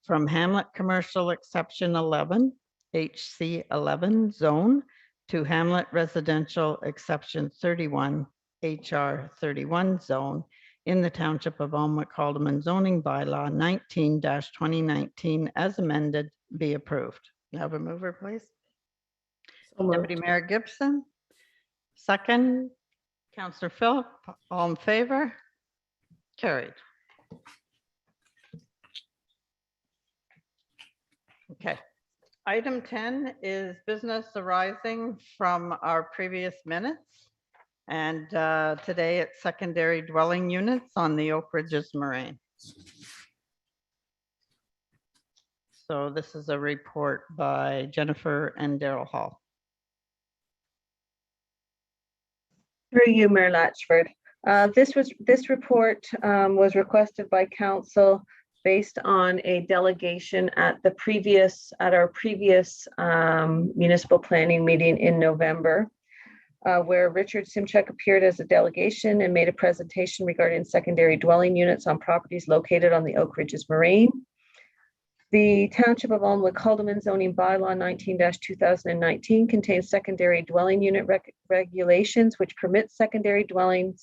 from Hamlet Commercial Exception 11, HC 11 Zone, to Hamlet Residential Exception 31, HR 31 Zone, in the Township of Alnwick, Haldeman zoning bylaw 19-2019 as amended, be approved. Have a mover, please. Deputy Mayor Gibson. Second, Councillor Phillip, all in favor? Carried. Okay. Item 10 is business arising from our previous minutes. And today it's secondary dwelling units on the Oak Ridges Moraine. So this is a report by Jennifer and Daryl Hall. Through you, Mayor Latchford. This report was requested by council based on a delegation at our previous municipal planning meeting in November, where Richard Simchuk appeared as a delegation and made a presentation regarding secondary dwelling units on properties located on the Oak Ridges Moraine. The Township of Alnwick Haldeman zoning bylaw 19-2019 contains secondary dwelling unit regulations which permit a secondary dwelling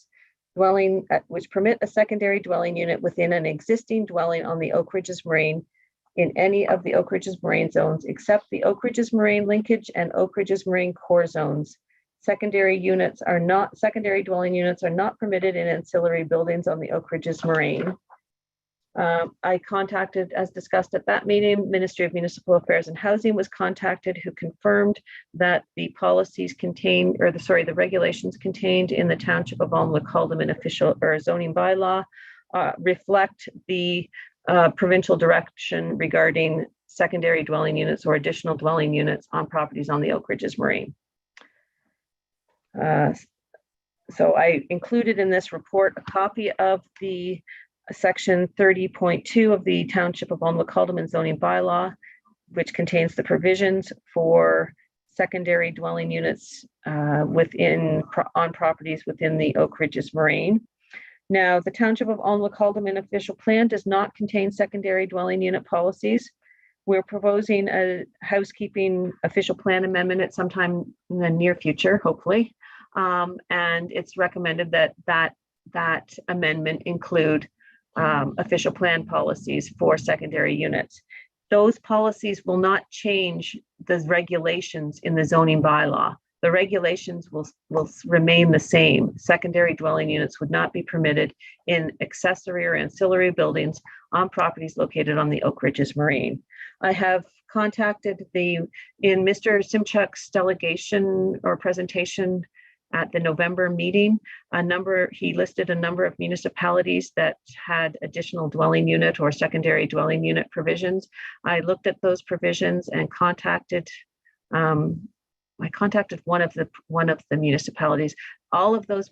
unit within an existing dwelling on the Oak Ridges Moraine in any of the Oak Ridges Moraine zones except the Oak Ridges Moraine linkage and Oak Ridges Moraine core zones. Secondary dwelling units are not permitted in ancillary buildings on the Oak Ridges Moraine. I contacted, as discussed at that meeting, Ministry of Municipal Affairs and Housing was contacted, who confirmed that the policies contained, the regulations contained in the Township of Alnwick Haldeman official or zoning bylaw reflect the provincial direction regarding secondary dwelling units or additional dwelling units on properties on the Oak Ridges Marine. So I included in this report a copy of the section 30.2 of the Township of Alnwick-Haldeman zoning bylaw, which contains the provisions for secondary dwelling units on properties within the Oak Ridges Marine. Now, the Township of Alnwick-Haldeman official plan does not contain secondary dwelling unit policies. We're proposing a housekeeping official plan amendment at sometime in the near future, hopefully. And it's recommended that amendment include official plan policies for secondary units. Those policies will not change the regulations in the zoning bylaw. The regulations will remain the same. Secondary dwelling units would not be permitted in accessory or ancillary buildings on properties located on the Oak Ridges Marine. I have contacted in Mr. Simchuk's delegation or presentation at the November meeting, he listed a number of municipalities that had additional dwelling unit or secondary dwelling unit provisions. I looked at those provisions and contacted one of the municipalities. All of those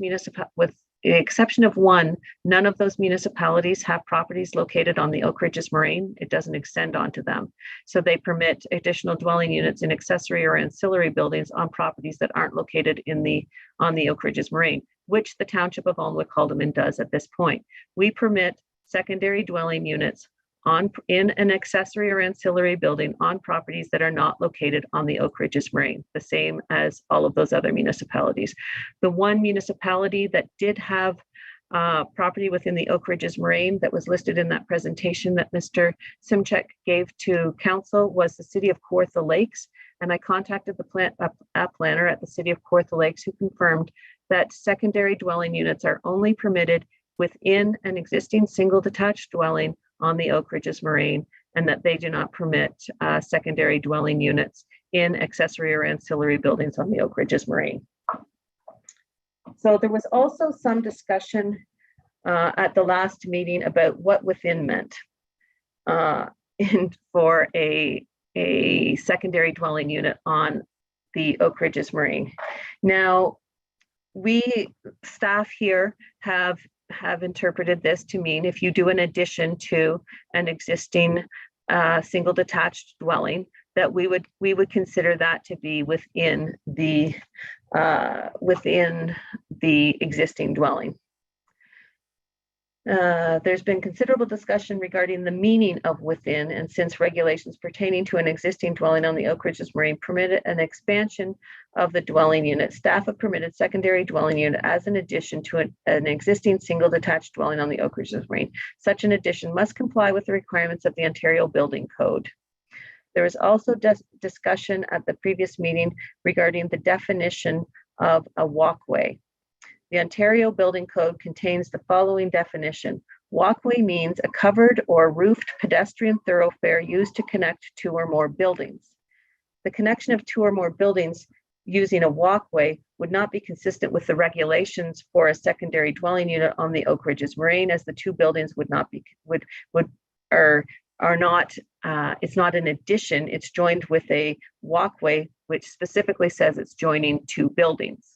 with the exception of one, none of those municipalities have properties located on the Oak Ridges Marine. It doesn't extend onto them. So they permit additional dwelling units in accessory or ancillary buildings on properties that aren't located on the Oak Ridges Marine, which the Township of Alnwick-Haldeman does at this point. We permit secondary dwelling units in an accessory or ancillary building on properties that are not located on the Oak Ridges Marine, the same as all of those other municipalities. The one municipality that did have property within the Oak Ridges Marine that was listed in that presentation that Mr. Simchuk gave to council was the city of Kawartha Lakes. And I contacted the planner at the city of Kawartha Lakes, who confirmed that secondary dwelling units are only permitted within an existing single detached dwelling on the Oak Ridges Marine, and that they do not permit secondary dwelling units in accessory or ancillary buildings on the Oak Ridges Marine. So there was also some discussion at the last meeting about what within meant for a secondary dwelling unit on the Oak Ridges Marine. Now, we staff here have interpreted this to mean if you do an addition to an existing single detached dwelling, that we would consider that to be within the existing dwelling. There's been considerable discussion regarding the meaning of within, and since regulations pertaining to an existing dwelling on the Oak Ridges Marine permitted an expansion of the dwelling unit, staff have permitted secondary dwelling unit as an addition to an existing single detached dwelling on the Oak Ridges Marine. Such an addition must comply with the requirements of the Ontario Building Code. There was also discussion at the previous meeting regarding the definition of a walkway. The Ontario Building Code contains the following definition. Walkway means a covered or roofed pedestrian thoroughfare used to connect two or more buildings. The connection of two or more buildings using a walkway would not be consistent with the regulations for a secondary dwelling unit on the Oak Ridges Marine, as the two buildings would not be are not. It's not an addition. It's joined with a walkway, which specifically says it's joining two buildings.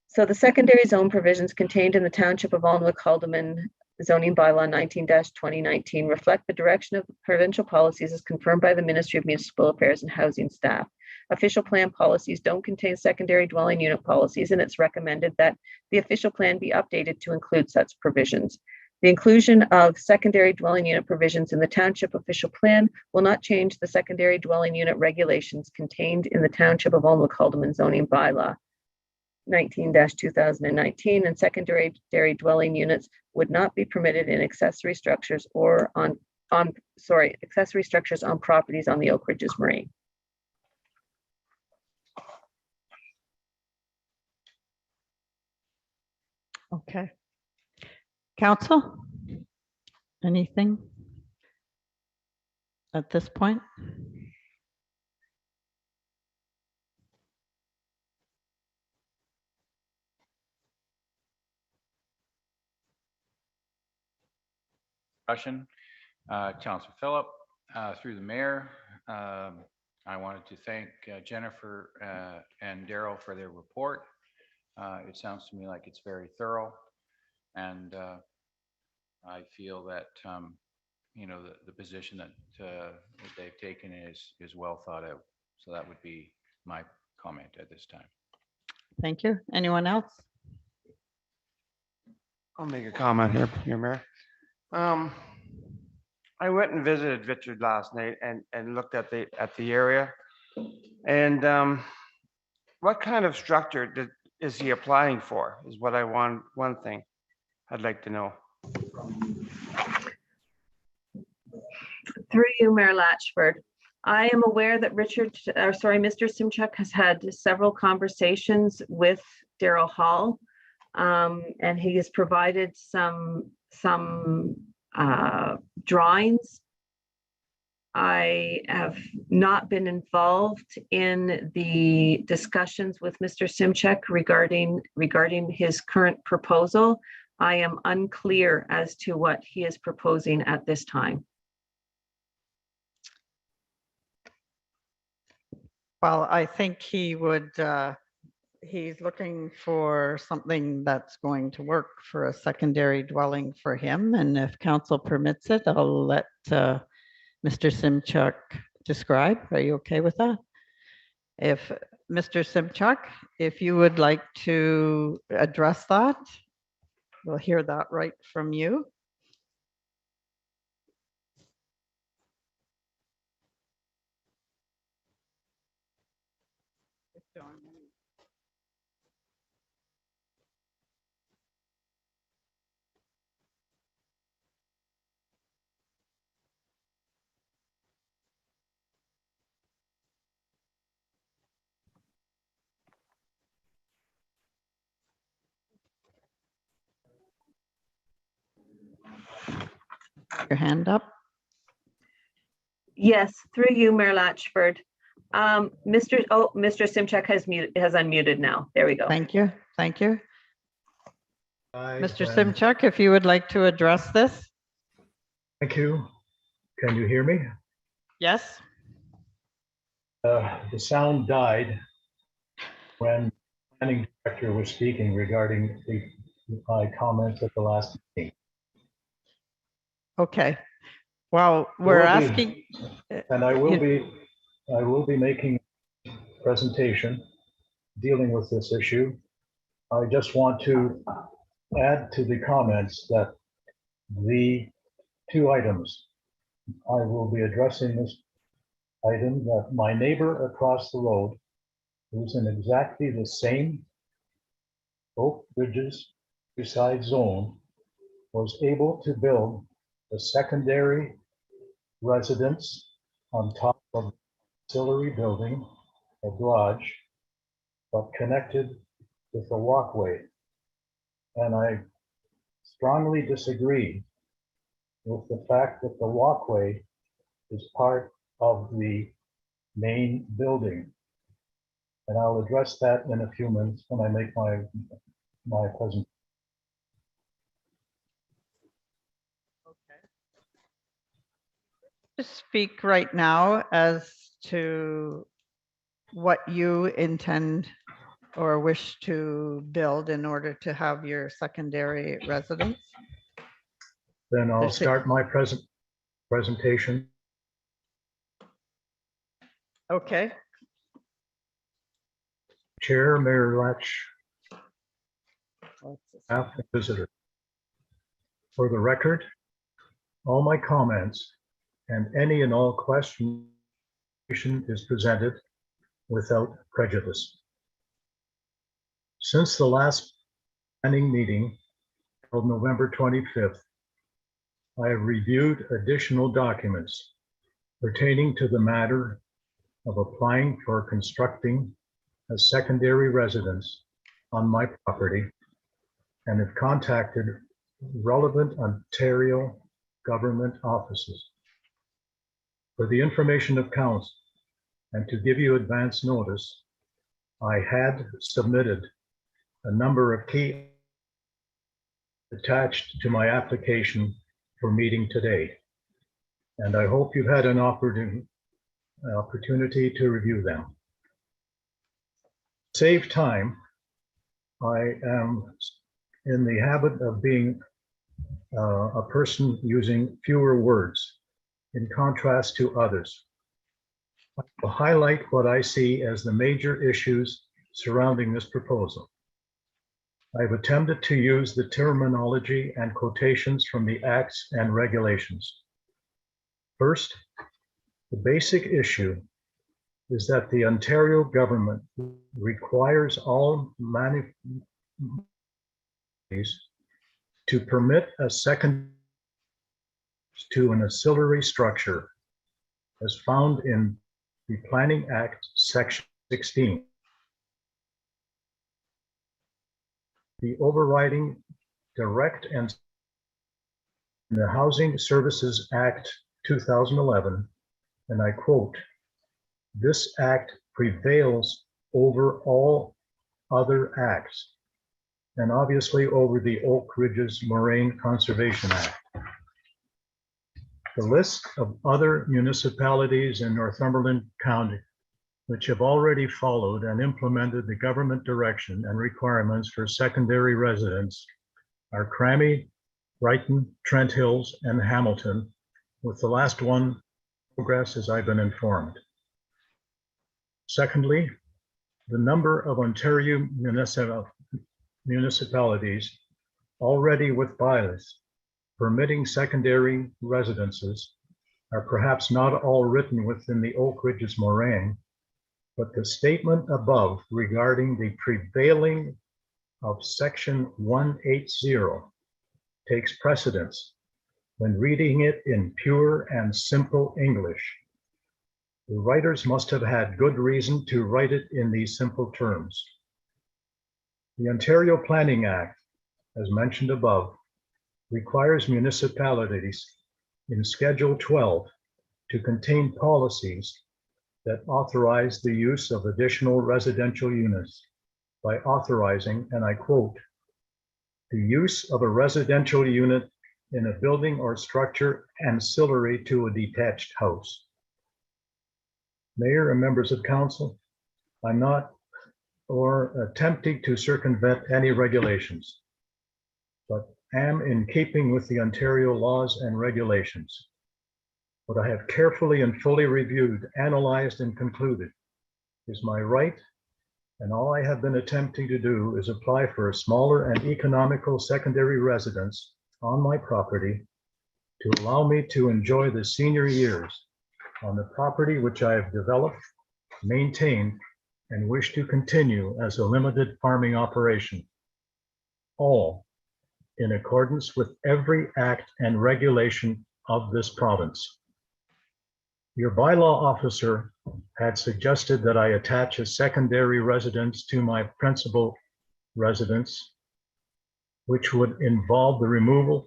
So the secondary zone provisions contained in the Township of Alnwick-Haldeman zoning bylaw 19-2019 reflect the direction of provincial policies as confirmed by the Ministry of Municipal Affairs and Housing staff. Official plan policies don't contain secondary dwelling unit policies, and it's recommended that the official plan be updated to include such provisions. The inclusion of secondary dwelling unit provisions in the Township official plan will not change the secondary dwelling unit regulations contained in the Township of Alnwick-Haldeman zoning bylaw 19-2019, and secondary dwelling units would not be permitted in accessory structures or accessory structures on properties on the Oak Ridges Marine. Okay. Council, anything at this point? Discussion. Councilor Phillip, Through the mayor, I wanted to thank Jennifer and Daryl for their report. It sounds to me like it's very thorough, and I feel that the position that they've taken is well thought out. So that would be my comment at this time. Thank you. Anyone else? I'll make a comment here, Mayor. I went and visited Richard last night and looked at the area. And what kind of structure is he applying for is what I want, one thing I'd like to know. Through you, Mayor Latchford. I am aware that Mr. Simchuk has had several conversations with Daryl Hall, and he has provided some drawings. I have not been involved in the discussions with Mr. Simchuk regarding his current proposal. I am unclear as to what he is proposing at this time. Well, I think he would, he's looking for something that's going to work for a secondary dwelling for him. And if council permits it, I'll let Mr. Simchuk describe. Are you okay with that? If Mr. Simchuk, if you would like to address that, we'll hear that right from you. Your hand up. Yes, through you, Mayor Latchford. Mr. Simchuk has unmuted now. There we go. Thank you. Thank you. Mr. Can- Simchuk, if you would like to address this. Thank you. Can you hear me? Yes. The sound died when the planning director was speaking regarding my comments at the last meeting. Okay. Well, we're Will be. asking. And I will be making a presentation dealing with this issue. I just want to add to the comments that the two items, I will be addressing this item that my neighbor across the road, who's in exactly the same Oak Ridges beside zone, was able to build a secondary residence on top of the auxiliary building, a garage, but connected with a walkway. And I strongly disagree with the fact that the walkway is part of the main building. And I'll address that in a few minutes when I make my presentation. Just speak right now as to what you intend or wish to build in order to have your secondary residence. Then I'll There's the- start my presentation. Okay. Chair, Mayor Latch, staff, and visitor. For the record, all my comments and any and all question is presented without prejudice. Since the last planning meeting held November 25th, I have reviewed additional documents pertaining to the matter of applying for constructing a secondary residence on my property and have contacted relevant Ontario government offices. For the information of council and to give you advance notice, I had submitted a number of key attached to my application for meeting today. and I hope you've had an opportunity to review them. Save time, I am in the habit of being a person using fewer words in contrast to others. I will highlight what I see as the major issues surrounding this proposal. I've attempted to use the terminology and quotations from the acts and regulations. First, the basic issue is that the Ontario government requires all municipalities to permit a second to an ancillary structure as found in the Planning Act, Section 16. The overriding direct and the Housing Services Act 2011, and I quote, "This act prevails over all other acts," and obviously over the Oak Ridges Moraine Conservation Act. The list of other municipalities in Northumberland County which have already followed and implemented the government direction and requirements for secondary residence are Crammy, Brighton, Trent Hills, and Hamilton, with the last one progress as I've been informed. Secondly, the number of Ontario municipalities already with bylaws permitting secondary residences are perhaps not all written within the Oak Ridges Moraine, but the statement above regarding the prevailing of Section 180 takes precedence when reading it in pure and simple English. The writers must have had good reason to write it in these simple terms. The Ontario Planning Act, as mentioned above, requires municipalities in Schedule 12 to contain policies that authorize the use of additional residential units by authorizing, and I quote, "the use of a residential unit in a building or structure ancillary to a detached house." Mayor and members of council, I'm not attempting to circumvent any regulations, but am in keeping with the Ontario laws and regulations. What I have carefully and fully reviewed, analyzed, and concluded is my right, and all I have been attempting to do is apply for a smaller and economical secondary residence on my property to allow me to enjoy the senior years on the property which I have developed, maintained, and wish to continue as a limited farming operation, all in accordance with every act and regulation of this province. Your bylaw officer had suggested that I attach a secondary residence to my principal residence, which would involve the removal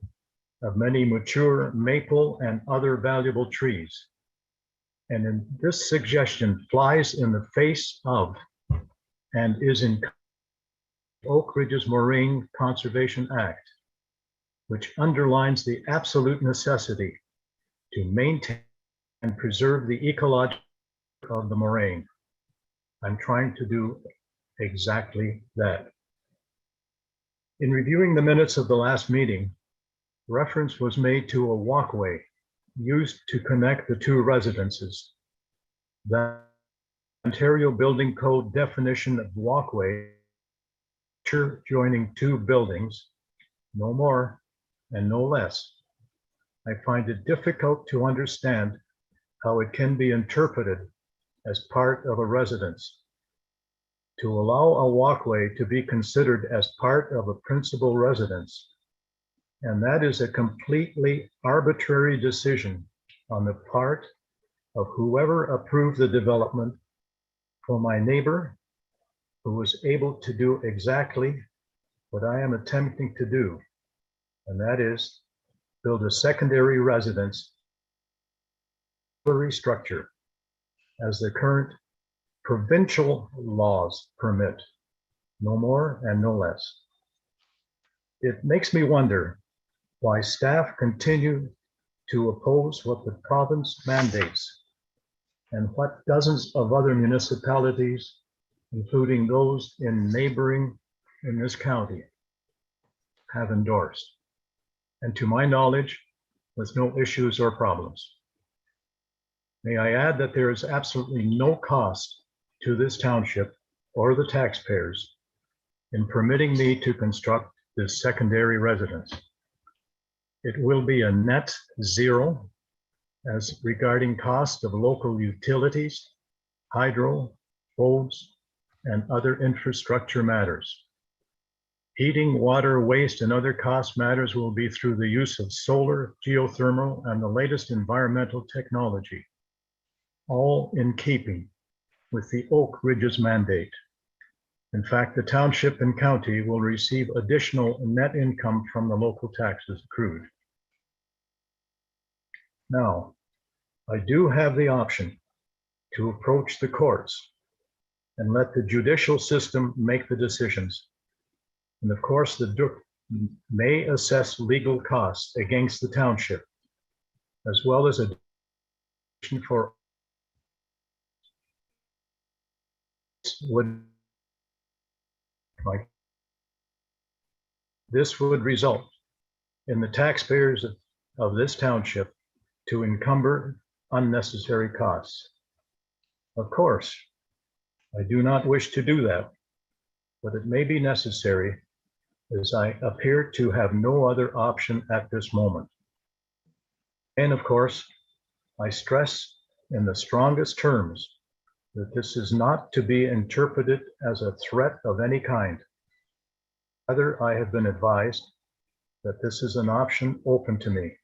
of many mature maple and other valuable trees. And this suggestion flies in the face of and is in Oak Ridges Moraine Conservation Act, which underlines the absolute necessity to maintain and preserve the ecology of the moraine. I'm trying to do exactly that. In reviewing the minutes of the last meeting, reference was made to a walkway used to connect the two residences. The Ontario Building Code definition of walkway, joining two buildings, no more and no less. I find it difficult to understand how it can be interpreted as part of a residence. To allow a walkway to be considered as part of a principal residence, and that is a completely arbitrary decision on the part of whoever approved the development for my neighbor, who was able to do exactly what I am attempting to do, and that is build a secondary residence structure as the current provincial laws permit, no more and no less. It makes me wonder why staff continue to oppose what the province mandates and what dozens of other municipalities, including those in this county, have endorsed. And to my knowledge, with no issues or problems. May I add that there is absolutely no cost to this township or the taxpayers in permitting me to construct this secondary residence. It will be a net zero as regarding cost of local utilities, hydro, roads, and other infrastructure matters. Heating, water, waste, and other cost matters will be through the use of solar, geothermal, and the latest environmental technology, all in keeping with the Oak Ridges mandate. In fact, the township and county will receive additional net income from the local taxes accrued. Now, I do have the option to approach the courts and let the judicial system make the decisions. And of course, the Duke may assess legal costs against the township, as well as a for this would result in the taxpayers of this township to encumber unnecessary costs. Of course, I do not wish to do that, but it may be necessary as I appear to have no other option at this moment. And of course, I stress in the strongest terms that this is not to be interpreted as a threat of any kind. Rather, I have been advised that this is an option open to me,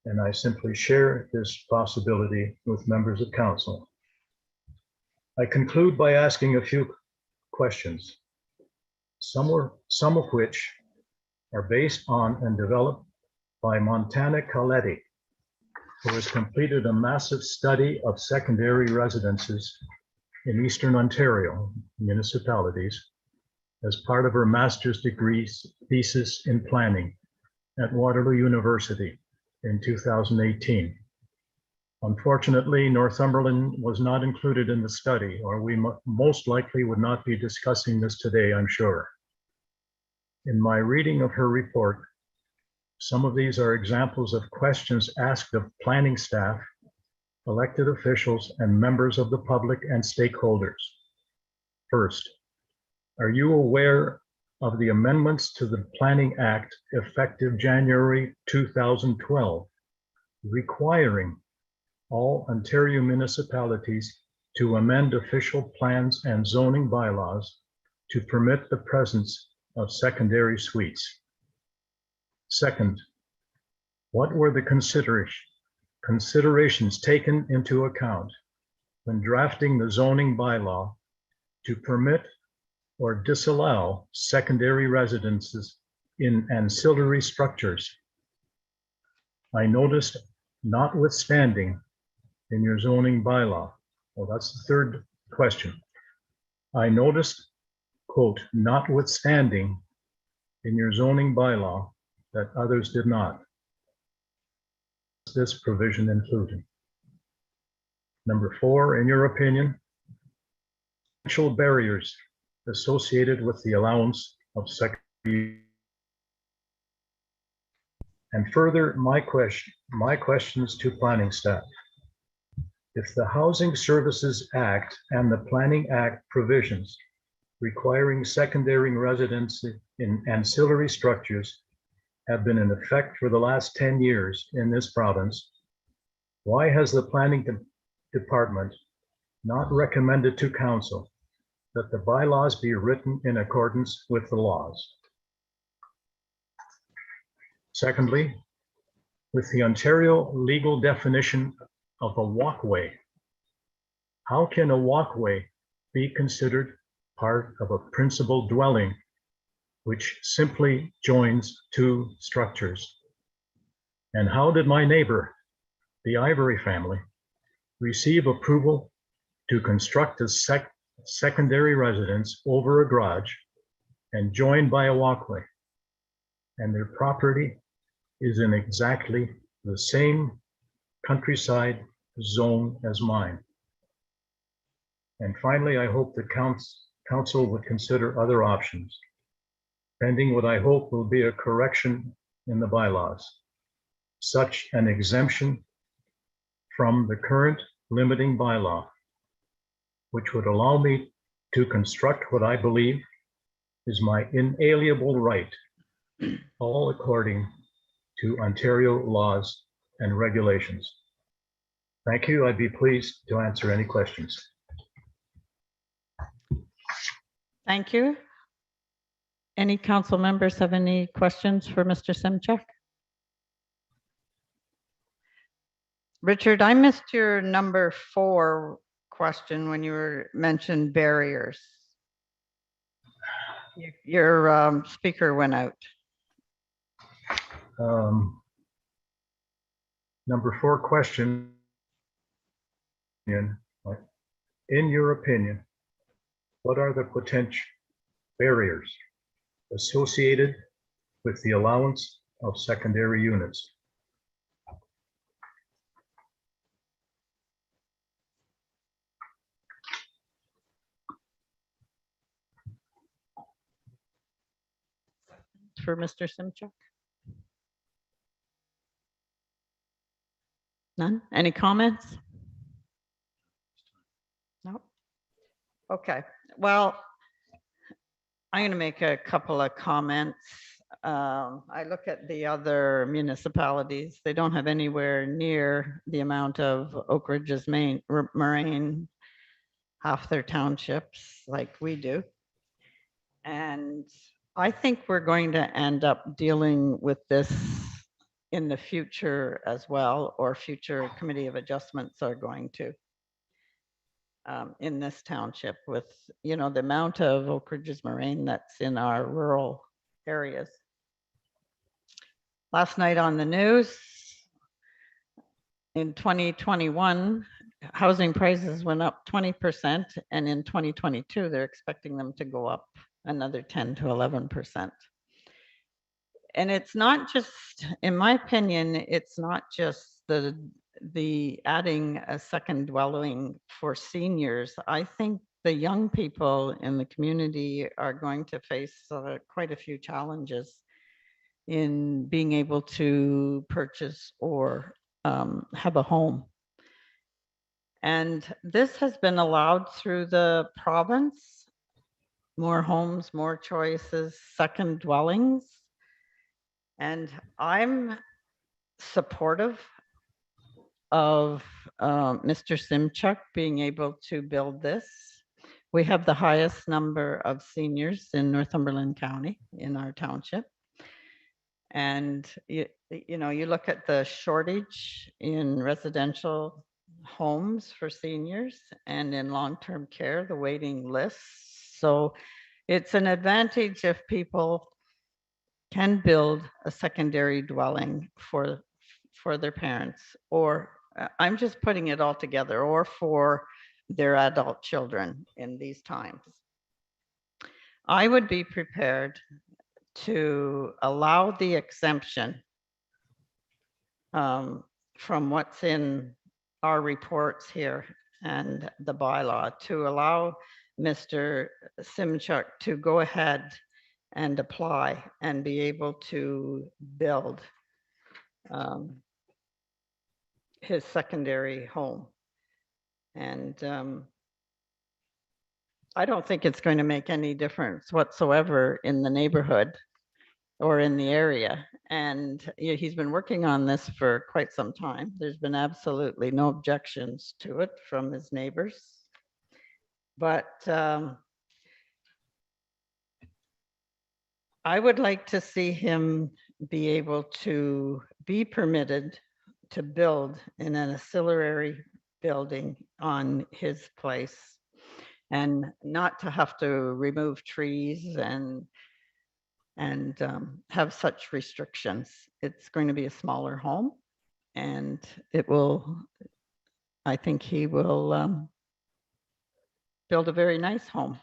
and I simply share this possibility with members of council. I conclude by asking a few questions, some of which are based on and developed by Montana Coletti, who has completed a massive study of secondary residences in Eastern Ontario municipalities as part of her master's degree thesis in planning at Waterloo University in 2018. Unfortunately, Northumberland was not included in the study, or we most likely would not be discussing this today, I'm sure. In my reading of her report, some of these are examples of questions asked of planning staff, elected officials, and members of the public and stakeholders. First, are you aware of the amendments to the Planning Act effective January 2012, requiring all Ontario municipalities to amend official plans and zoning bylaws to permit the presence of secondary suites? Second, what were the considerations taken into account when drafting the zoning bylaw to permit or disallow secondary residences in ancillary structures? I noticed, notwithstanding in your zoning bylaw, well, that's the third question. I noticed, quote, notwithstanding in your zoning bylaw that others did not. This provision included. Number 4, in your opinion, potential barriers associated with the allowance of secondary. And further, my questions to planning staff. If the Housing Services Act and the Planning Act provisions requiring secondary residence in ancillary structures have been in effect for the last 10 years in this province, why has the planning department not recommended to council that the bylaws be written in accordance with the laws? Secondly, with the Ontario legal definition of a walkway, how can a walkway be considered part of a principal dwelling which simply joins two structures? And how did my neighbor, the Ivory family, receive approval to construct a secondary residence over a garage and joined by a walkway, and their property is in exactly the same countryside zone as mine. And finally, I hope the council would consider other options, pending what I hope will be a correction in the bylaws, such an exemption from the current limiting bylaw, which would allow me to construct what I believe is my inalienable right, all according to Ontario laws and regulations. Thank you. I'd be pleased to answer any questions. Thank you. Any council members have any questions for Mr. Simchuk? Richard, I missed your number 4 question when you were mentioned barriers. Your speaker went out. Number 4 question. In your opinion, what are the potential barriers associated with the allowance of secondary units? For Mr. Simchuk? None? Any comments? No? Okay, well, I'm going to make a couple of comments. I look at the other municipalities, they don't have anywhere near the amount of Oak Ridge's moraine, half their townships like we do. And I think we're going to end up dealing with this in the future as well, or future committee of adjustments are going to in this township with, the amount of Oak Ridge's moraine that's in our rural areas. Last night on the news, in 2021, housing prices went up 20%, and in 2022, they're expecting them to go up another 10 to 11%. And it's not just, in my opinion, it's not just the adding a second dwelling for seniors. I think the young people in the community are going to face quite a few challenges in being able to purchase or have a home. And this has been allowed through the province. More homes, more choices, second dwellings. And I'm supportive of Mr. Simchuk being able to build this. We have the highest number of seniors in Northumberland County in our township. And you look at the shortage in residential homes for seniors and in long-term care, the waiting lists. So it's an advantage if people can build a secondary dwelling for their parents, or I'm just putting it all together, or for their adult children in these times. I would be prepared to allow the exemption from what's in our reports here and the bylaw to allow Mr. Simchuk to go ahead and apply and be able to build his secondary home. And I don't think it's going to make any difference whatsoever in the neighborhood or in the area. And he's been working on this for quite some time. There's been absolutely no objections to it from his neighbors. But I would like to see him be able to be permitted to build in an ancillary building on his place, and not to have to remove trees and have such restrictions. It's going to be a smaller home, and I think he will build a very nice home.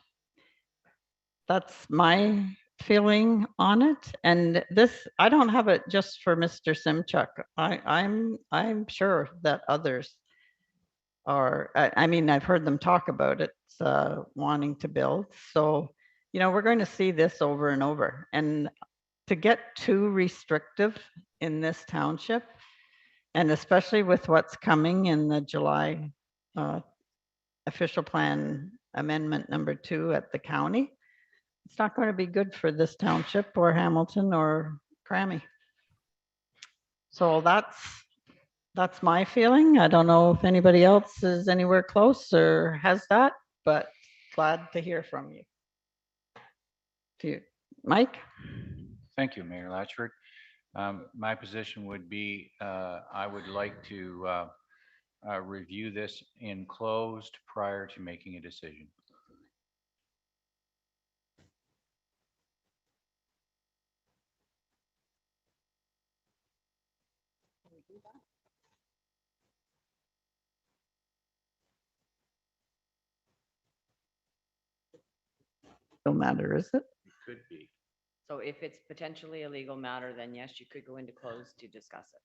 That's my feeling on it. And this, I don't have it just for Mr. Simchuk. I'm sure that others are, I mean, I've heard them talk about it, wanting to build. So, you know, we're going to see this over and over. And to get too restrictive in this township, and especially with what's coming in the July official plan amendment number 2 at the county, it's not going to be good for this township or Hamilton or Crammy. So that's my feeling. I don't know if anybody else is anywhere close or has that, but glad to hear from you. To you, Mike? Thank you, Mayor Latchford. My position would be, I would like to review this in closed prior to making a decision. No matter, is it? Could be. So if it's potentially a legal matter, then yes, you could go into close to discuss it.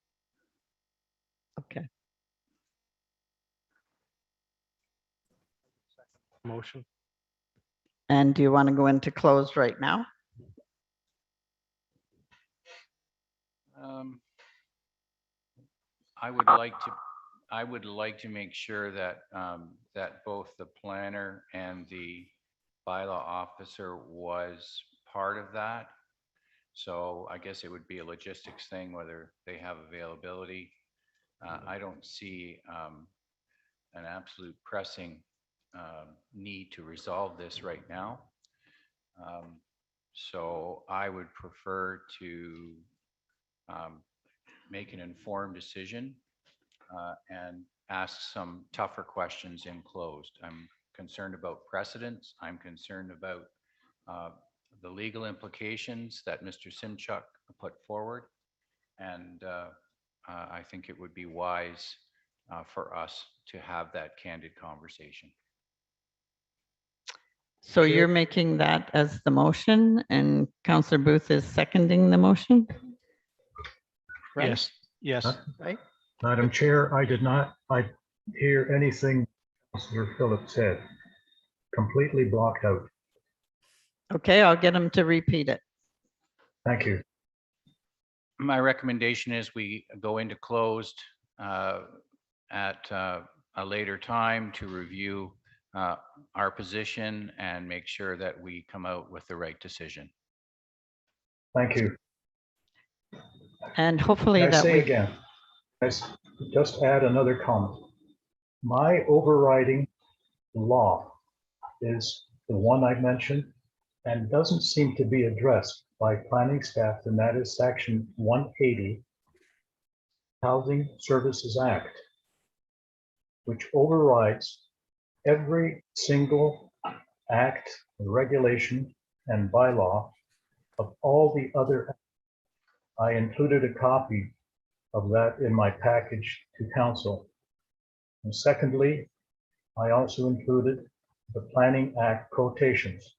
Okay. Motion. And do you want to go into close right now? I would like to make sure that, that both the planner and the bylaw officer was part of that. So I guess it would be a logistics thing, whether they have availability. I don't see an absolute pressing need to resolve this right now. So I would prefer to make an informed decision and ask some tougher questions in closed. I'm concerned about precedents. I'm concerned about the legal implications that Mr. Simchuk put forward. And I think it would be wise for us to have that candid conversation. So you're making that as the motion and Councillor Booth is seconding the motion? Right? Yes, yes. Right? Madam Chair, I did not hear anything Councillor Phillips said. Completely blocked out. Okay, I'll get him to repeat it. Thank you. My recommendation is we go into closed at a later time to review our position and make sure that we come out with the right decision. Thank you. And hopefully I that say we, again, just add another comment. My overriding law is the one I mentioned and doesn't seem to be addressed by planning staff, and that is section 180, Housing Services Act, which overrides every single act, regulation, and bylaw of all the other. I included a copy of that in my package to council. And secondly, I also included the Planning Act quotations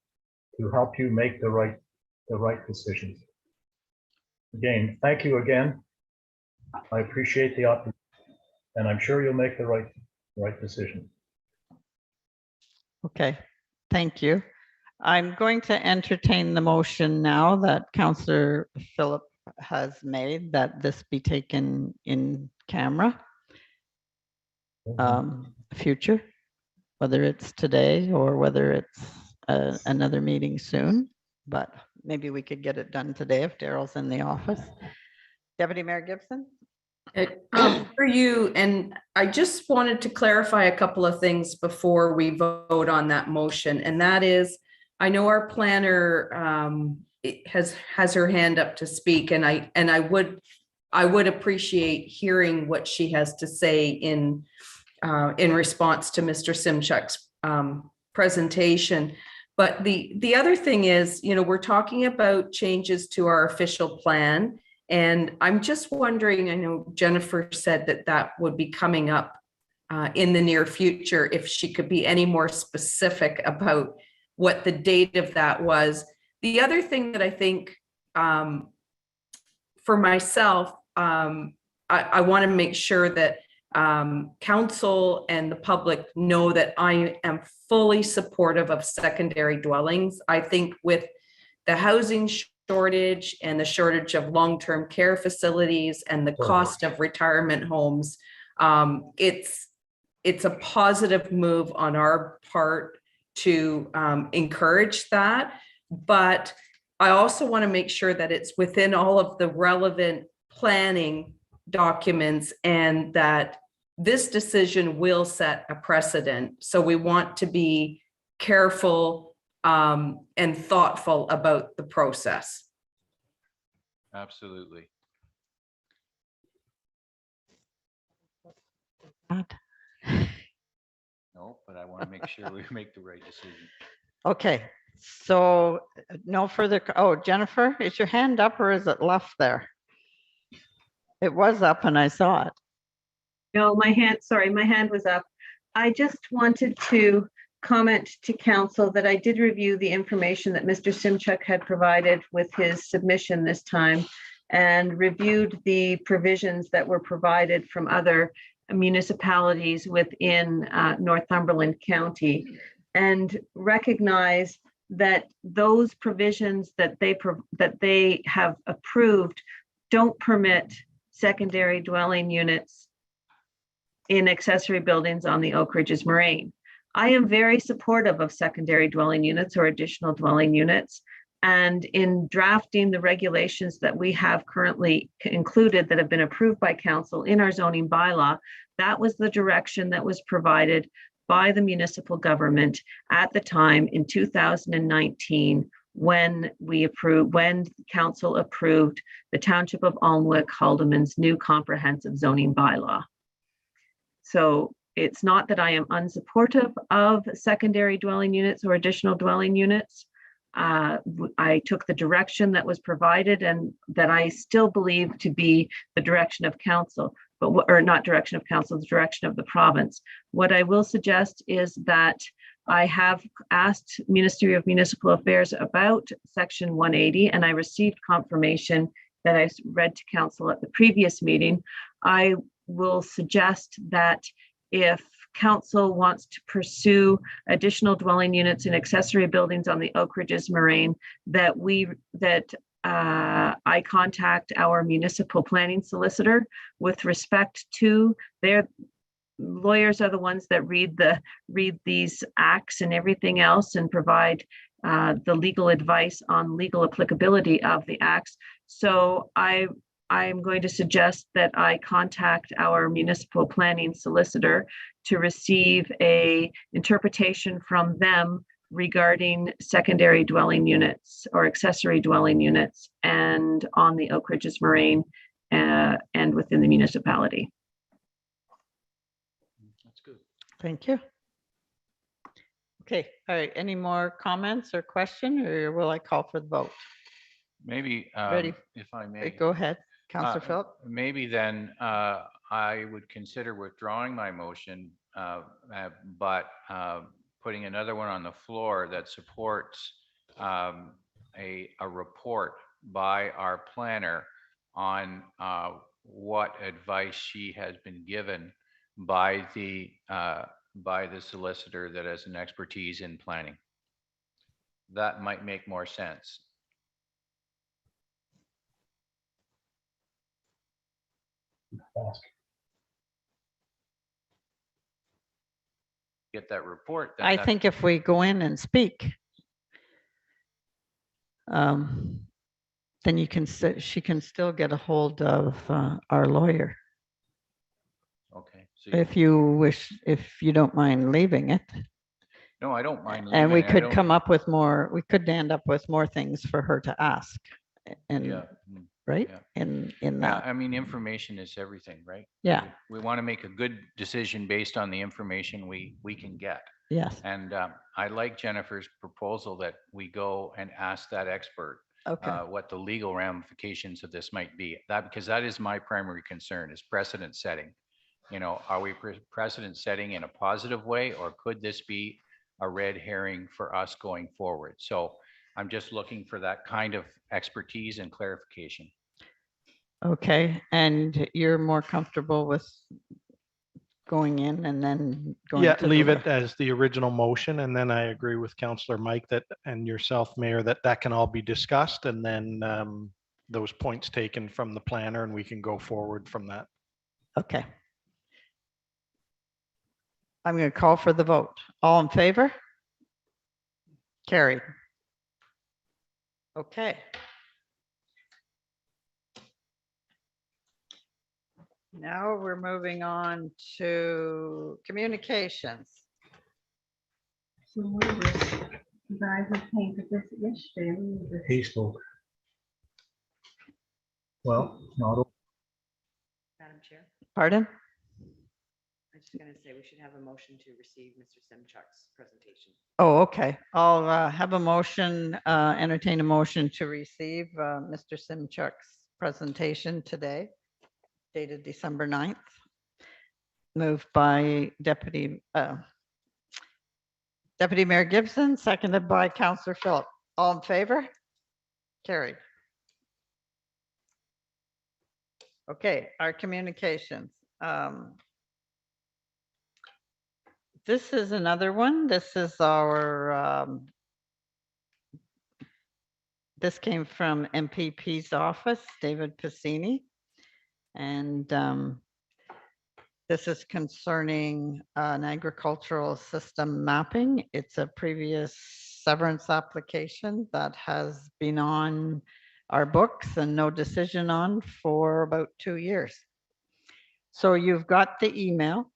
to help you make the right decisions. Again, thank you again. I appreciate the opportunity, and I'm sure you'll make the right decision. okay, thank you. I'm going to entertain the motion now that Councillor Phillip has made that this be taken in camera. Future, whether it's today or whether it's another meeting soon, but maybe we could get it done today if Daryl's in the office. Deputy Mayor Gibson? For you, and I just wanted to clarify a couple of things before we vote on that motion, and that is, I know our planner has her hand up to speak, and I would appreciate hearing what she has to say in response to Mr. Simchuk's presentation. But the other thing is, you know, we're talking about changes to our official plan. And I'm just wondering, I know Jennifer said that that would be coming up in the near future, if she could be any more specific about what the date of that was. The other thing that I think for myself, I want to make sure that council and the public know that I am fully supportive of secondary dwellings. I think with the housing shortage and the shortage of long-term care facilities and the cost of retirement homes, it's a positive move on our part to encourage that. But I also want to make sure that it's within all of the relevant planning documents and that this decision will set a precedent. So we want to be careful and thoughtful about the process. Absolutely. No, but I want to make sure we make the right decision. Okay, so no further, oh, Jennifer, is your hand up or is it left there? It was up and I saw it. No, my hand was up. I just wanted to comment to council that I did review the information that Mr. Simchuk had provided with his submission this time and reviewed the provisions that were provided from other municipalities within Northumberland County and recognize that those provisions that they have approved don't permit secondary dwelling units in accessory buildings on the Oak Ridges Moraine. I am very supportive of secondary dwelling units or additional dwelling units. And in drafting the regulations that we have currently included that have been approved by council in our zoning bylaw, that was the direction that was provided by the municipal government at the time in 2019 when council approved the Township of Alnwick Haldeman's new comprehensive zoning bylaw. So it's not that I am unsupportive of secondary dwelling units or additional dwelling units. I took the direction that was provided and that I still believe to be the direction of council, or not direction of council, the direction of the province. What I will suggest is that I have asked Ministry of Municipal Affairs about Section 180, and I received confirmation that I read to council at the previous meeting. I will suggest that if council wants to pursue additional dwelling units in accessory buildings on the Oak Ridges Moraine, that I contact our municipal planning solicitor with respect to their lawyers are the ones that read these acts and everything else and provide the legal advice on legal applicability of the acts. So I'm going to suggest that I contact our municipal planning solicitor to receive a interpretation from them regarding secondary dwelling units or accessory dwelling units and on the Oak Ridges Moraine and within the municipality. That's good. Thank you. Okay, all right, any more comments or question, or will I call for the vote? Maybe, Ready? if I may. Go ahead, Councillor Philip. Maybe then I would consider withdrawing my motion, but putting another one on the floor that supports a report by our planner on what advice she has been given by the solicitor that has an expertise in planning. That might make more sense. Get that report. Then I that- think if we go in and speak, then she can still get a hold of our lawyer. Okay. So If you wish, if you don't mind leaving it. no, I don't mind. And we leaving. I could don't- come up with more, we could end up with more things for her to ask. And, Yeah. right? yeah. In Yeah, that, I mean, information is everything, right? yeah, We want to make a good decision based on the information we can get. yes, And I like Jennifer's proposal that we go and ask that expert okay, what the legal ramifications of this might be. Because that is my primary concern is precedent setting. You know, are we precedent setting in a positive way, or could this be a red herring for us going forward? So I'm just looking for that kind of expertise and clarification. Okay, and you're more comfortable with going in and then going Yeah, to the leave it left? as the original motion, and then I agree with Counselor Mike that, and yourself, Mayor, that that can all be discussed, and then those points taken from the planner, and we can go forward from that. Okay. I'm going to call for the vote. All in favor? Carried. Okay. Now we're moving on to communications. So what is this? You guys were paying for this yesterday. What is this? He spoke. Well, not, Madam Chair, Pardon? I'm just gonna say we should have a motion to receive Mr. Simchuk's presentation. Oh, okay. I'll have a motion, entertain a motion to receive Mr. Simchuk's presentation today, dated December 9th. Moved by Deputy Mayor Gibson, seconded by Councillor Phillip. All in favor? Carried. Okay, our communications. This is another one. This is our, this came from MPP's office, David Piscini. And this is concerning an agricultural system mapping. It's a previous severance application that has been on our books and no decision on for about 2 years. So you've got the email.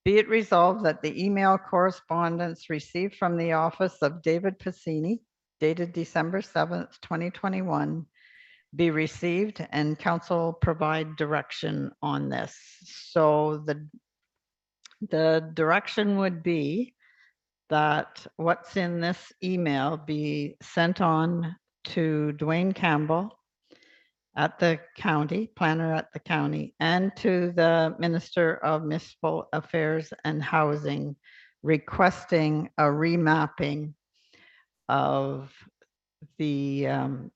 Be it resolved that the email correspondence received from the office of David Piscini, dated December 7th, 2021, be received and council provide direction on this. So the direction would be that what's in this email be sent on to Dwayne Campbell at the county, planner at the county, and to the Minister of Municipal Affairs and Housing, requesting a remapping of the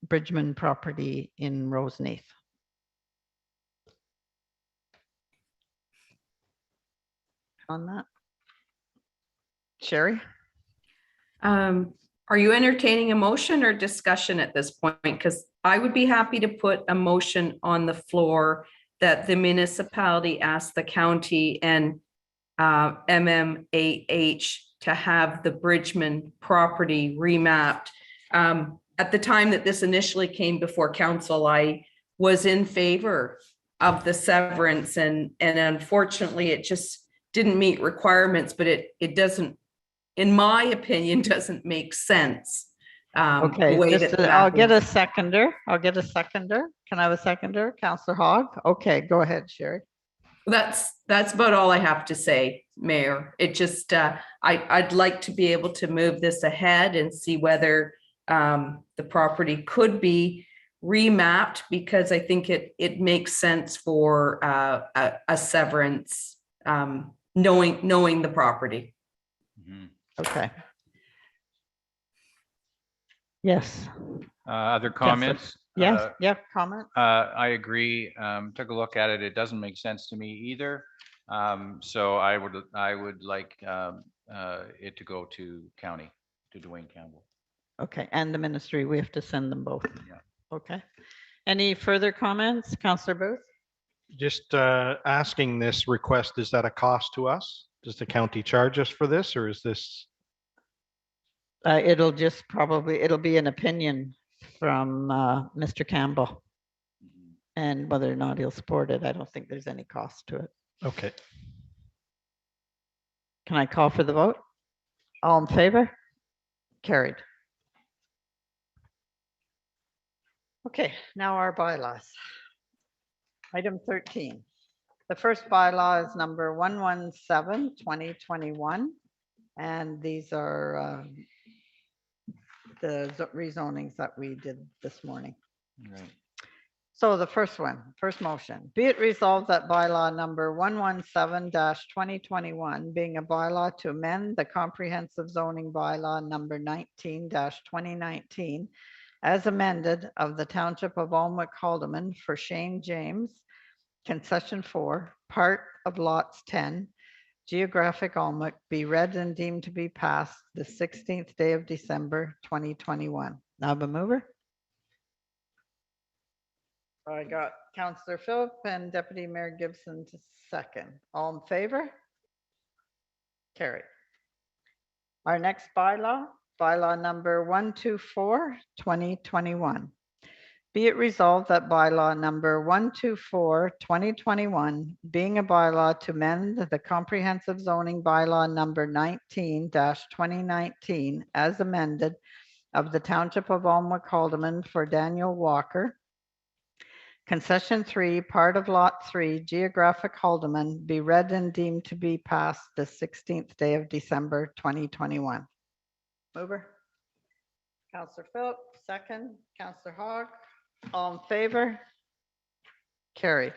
Bridgman property in Roseneath. On that. Sherry? Are you entertaining a motion or discussion at this point? Because I would be happy to put a motion on the floor that the municipality ask the county and MMAH to have the Bridgman property remapped. At the time that this initially came before council, I was in favor of the severance, and unfortunately it just didn't meet requirements, but it doesn't, in my opinion, doesn't make sense. The Okay, way this that is- I'll get a mapping- seconder. I'll get a seconder. Can I have a seconder? Councillor Hogg? Okay, go ahead, Sherry. That's about all I have to say, Mayor. It just, I'd like to be able to move this ahead and see whether the property could be remapped, because I think it makes sense for a severance, knowing the property. Mhm. Okay. Yes, Other comments? yes, yeah, comment? I agree. Took a look at it. It doesn't make sense to me either. So I would like it to go to county, to Dwayne Campbell. Okay, and the ministry, we have to send them both. Yeah. Okay. Any further comments, Councillor Booth? Just asking, this request, is that a cost to us? Does the county charge us for this, or is this? It'll be an opinion from Mr. Campbell. Mhm. And whether or not he'll support it, I don't think there's any cost to it. Okay. Can I call for the vote? All in favor? Carried. Okay, now our bylaws. Item 13. The first bylaw is number 117, 2021. And these are the rezonings that we did this morning. Right. So the first one, first motion, be it resolved that bylaw number 117-2021, being a bylaw to amend the comprehensive zoning bylaw number 19-2019, as amended of the Township of Alnwick Haldeman for Shane James, concession 4, part of lots 10, geographic Alnwick, be read and deemed to be passed the 16th day of December, 2021. Now the mover. I got Councillor Philip and Deputy Mayor Gibson to second. All in favor? Carried. Our next bylaw, bylaw number 124-2021. Be it resolved that bylaw number 124-2021, being a bylaw to amend the comprehensive zoning bylaw number 19-2019, as amended of the Township of Alnwick Haldeman for Daniel Walker, concession 3, part of lot 3, geographic Haldeman, be read and deemed to be passed the 16th day of December, 2021. Mover. Councillor Philip, second. Councillor Hogg, all in favor? Carried.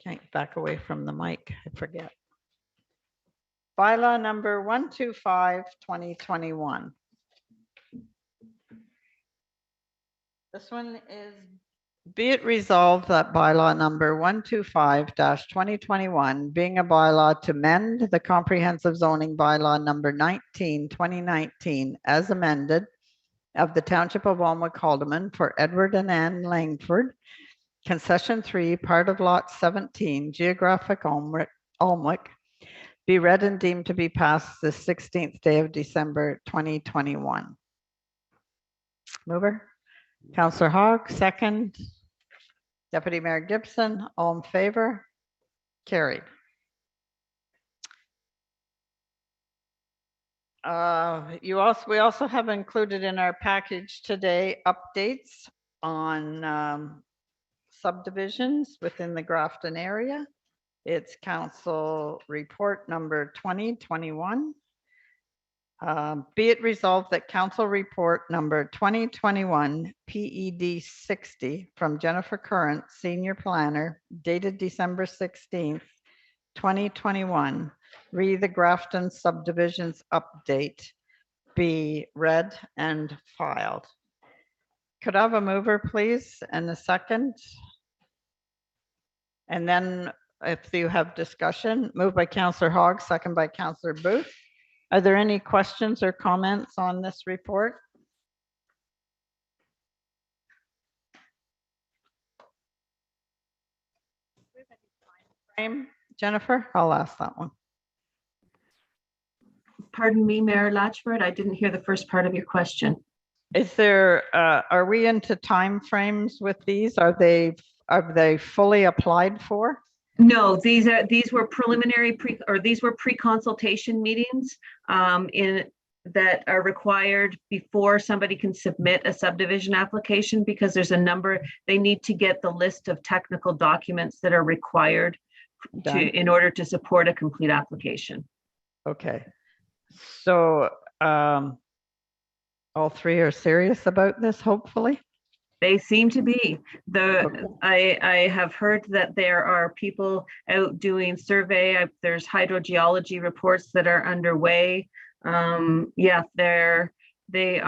Can't back away from the mic, I forget. Bylaw number 125-2021. This one is, be it resolved that bylaw number 125-2021, being a bylaw to amend the comprehensive zoning bylaw number 19-2019, as amended of the Township of Alnwick Haldeman for Edward and Ann Langford, concession 3, part of lot 17, geographic Alnwick, be read and deemed to be passed the 16th day of December, 2021. Mover. Councillor Hogg, second. Deputy Mayor Gibson, all in favor? Carried. We also have included in our package today updates on subdivisions within the Grafton area. It's council report number 2021. Be it resolved that council report number 2021 PED 60 from Jennifer Current, senior planner, dated December 16th, 2021, read the Grafton subdivisions update, be read and filed. Could I have a mover, please, and a second? And then if you have discussion, moved by Councillor Hogg, second by Councillor Booth. Are there any questions or comments on this report? Jennifer, I'll ask that one. Pardon me, Mayor Latchford, I didn't hear the first part of your question. Is there, are we into timeframes with these? Are they fully applied for? No, these were preliminary these were pre-consultation meetings that are required before somebody can submit a subdivision application, because there's a number, they need to get the list of technical documents that are required in order to support a complete application. Okay. So all three are serious about this, hopefully? They seem to be. I have heard that there are people out doing survey. There's hydrogeology reports that are underway. Yeah, they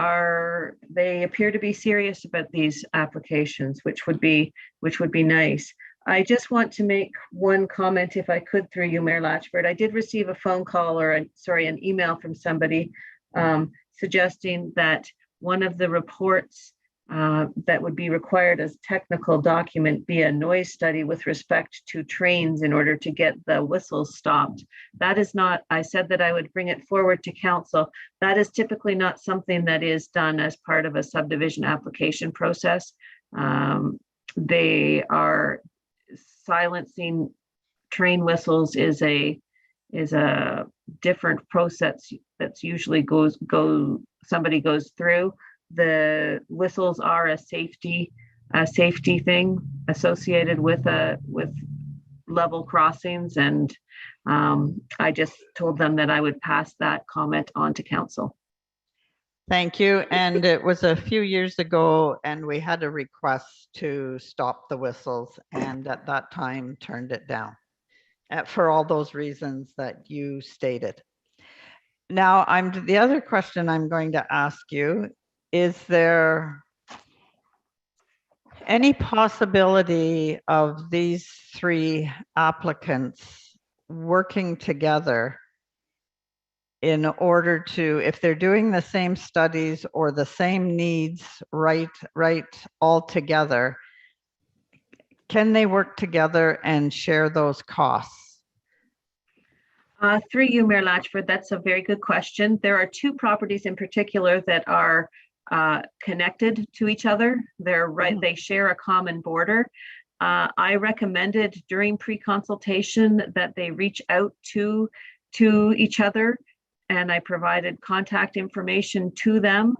appear to be serious about these applications, which would be nice. I just want to make one comment, if I could, through you, Mayor Latchford. I did receive a phone call or an email from somebody suggesting that one of the reports that would be required as technical document be a noise study with respect to trains in order to get the whistles stopped. That is not, I said that I would bring it forward to council. That is typically not something that is done as part of a subdivision application process. They are silencing train whistles is a different process that's usually somebody goes through. The whistles are a safety thing associated with level crossings, and I just told them that I would pass that comment on to council. Thank you. And it was a few years ago and we had a request to stop the whistles and at that time turned it down for all those reasons that you stated. Now, the other question I'm going to ask you, is there any possibility of these three applicants working together in order to, if they're doing the same studies or the same needs right all together, can they work together and share those costs? Through you, Mayor Latchford, that's a very good question. There are two properties in particular that are connected to each other. They're right, they share a common border. I recommended during pre-consultation that they reach out to each other, and I provided contact information to them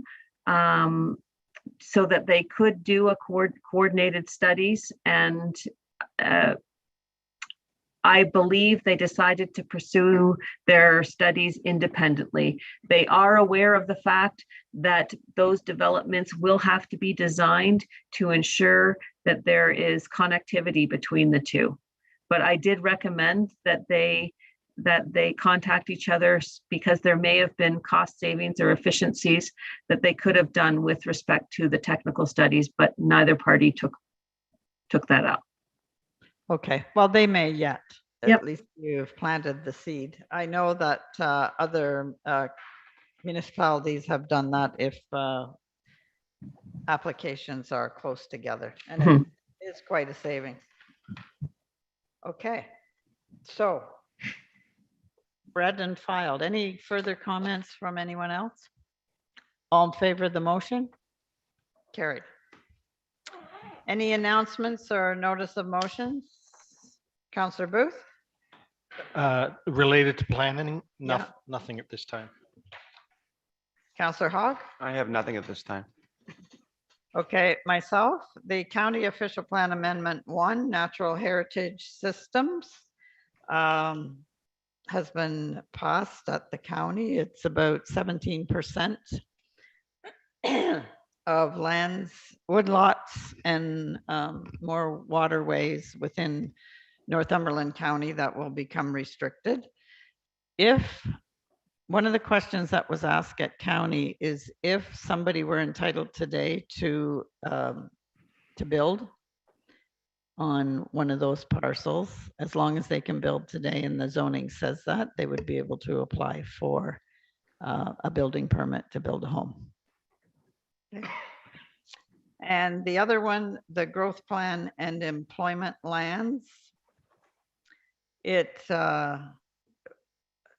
so that they could do a coordinated studies. And I believe they decided to pursue their studies independently. They are aware of the fact that those developments will have to be designed to ensure that there is connectivity between the two. But I did recommend that they contact each other because there may have been cost savings or efficiencies that they could have done with respect to the technical studies, but neither party took that up. Okay, well, they may yet. Yep. At least you've planted the seed. I know that other municipalities have done that if applications are close together, and it is quite a saving. Okay, so read and filed. Any further comments from anyone else? All in favor of the motion? Carried. Any announcements or notice of motions? Councillor Booth? Related to planning, Yeah. nothing at this time. Councillor Hogg? I have nothing at this time. Okay, myself, the County Official Plan Amendment 1, Natural Heritage Systems, has been passed at the county. It's about 17% of lands, woodlots, and more waterways within Northumberland County that will become restricted. If one of the questions that was asked at county is if somebody were entitled today to build on one of those parcels, as long as they can build today and the zoning says that, they would be able to apply for a building permit to build a home. Okay. And the other one, the growth plan and employment lands.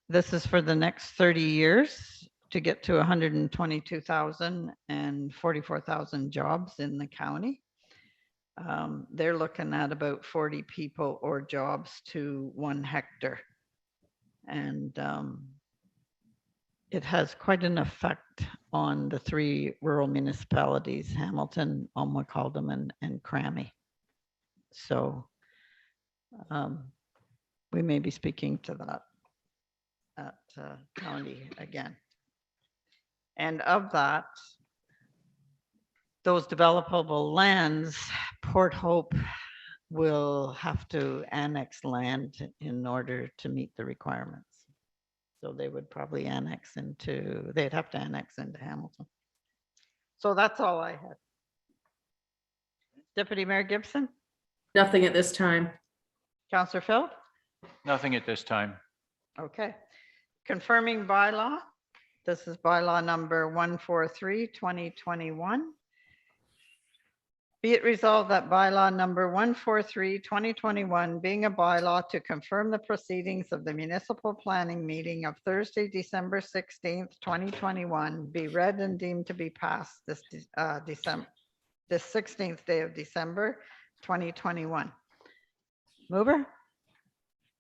This is for the next 30 years to get to 122,000 and 44,000 jobs in the county. They're looking at about 40 people or jobs to 1 hectare. And it has quite an effect on the 3 rural municipalities, Hamilton, Alma-Caldam, and Crammy. So we may be speaking to that at county again. And of that, those developable lands, Port Hope will have to annex land in order to meet the requirements. So they would probably they'd have to annex into Hamilton. So that's all I had. Deputy Mayor Gibson? Nothing at this time. Councillor Phil? Nothing at this time. Okay. Confirming bylaw. This is bylaw number 143, 2021. Be it resolved that bylaw number 143, 2021, being a bylaw to confirm the proceedings of the municipal planning meeting of Thursday, December 16th, 2021, be read and deemed to be passed this 16th day of December, 2021. Mover?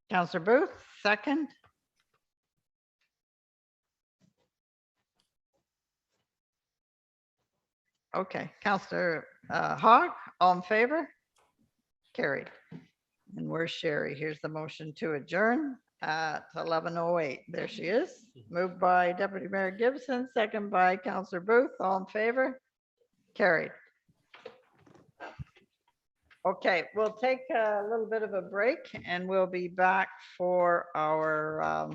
Councillor Booth, second. Okay, Councillor Hogg, all in favor? Carried. And where's Sherry? Here's the motion to adjourn. at 11:08. There she is. Moved by Deputy Mayor Gibson, second by Counselor Booth. All in favor? Carried. Okay, we'll take a little bit of a break and we'll be back for our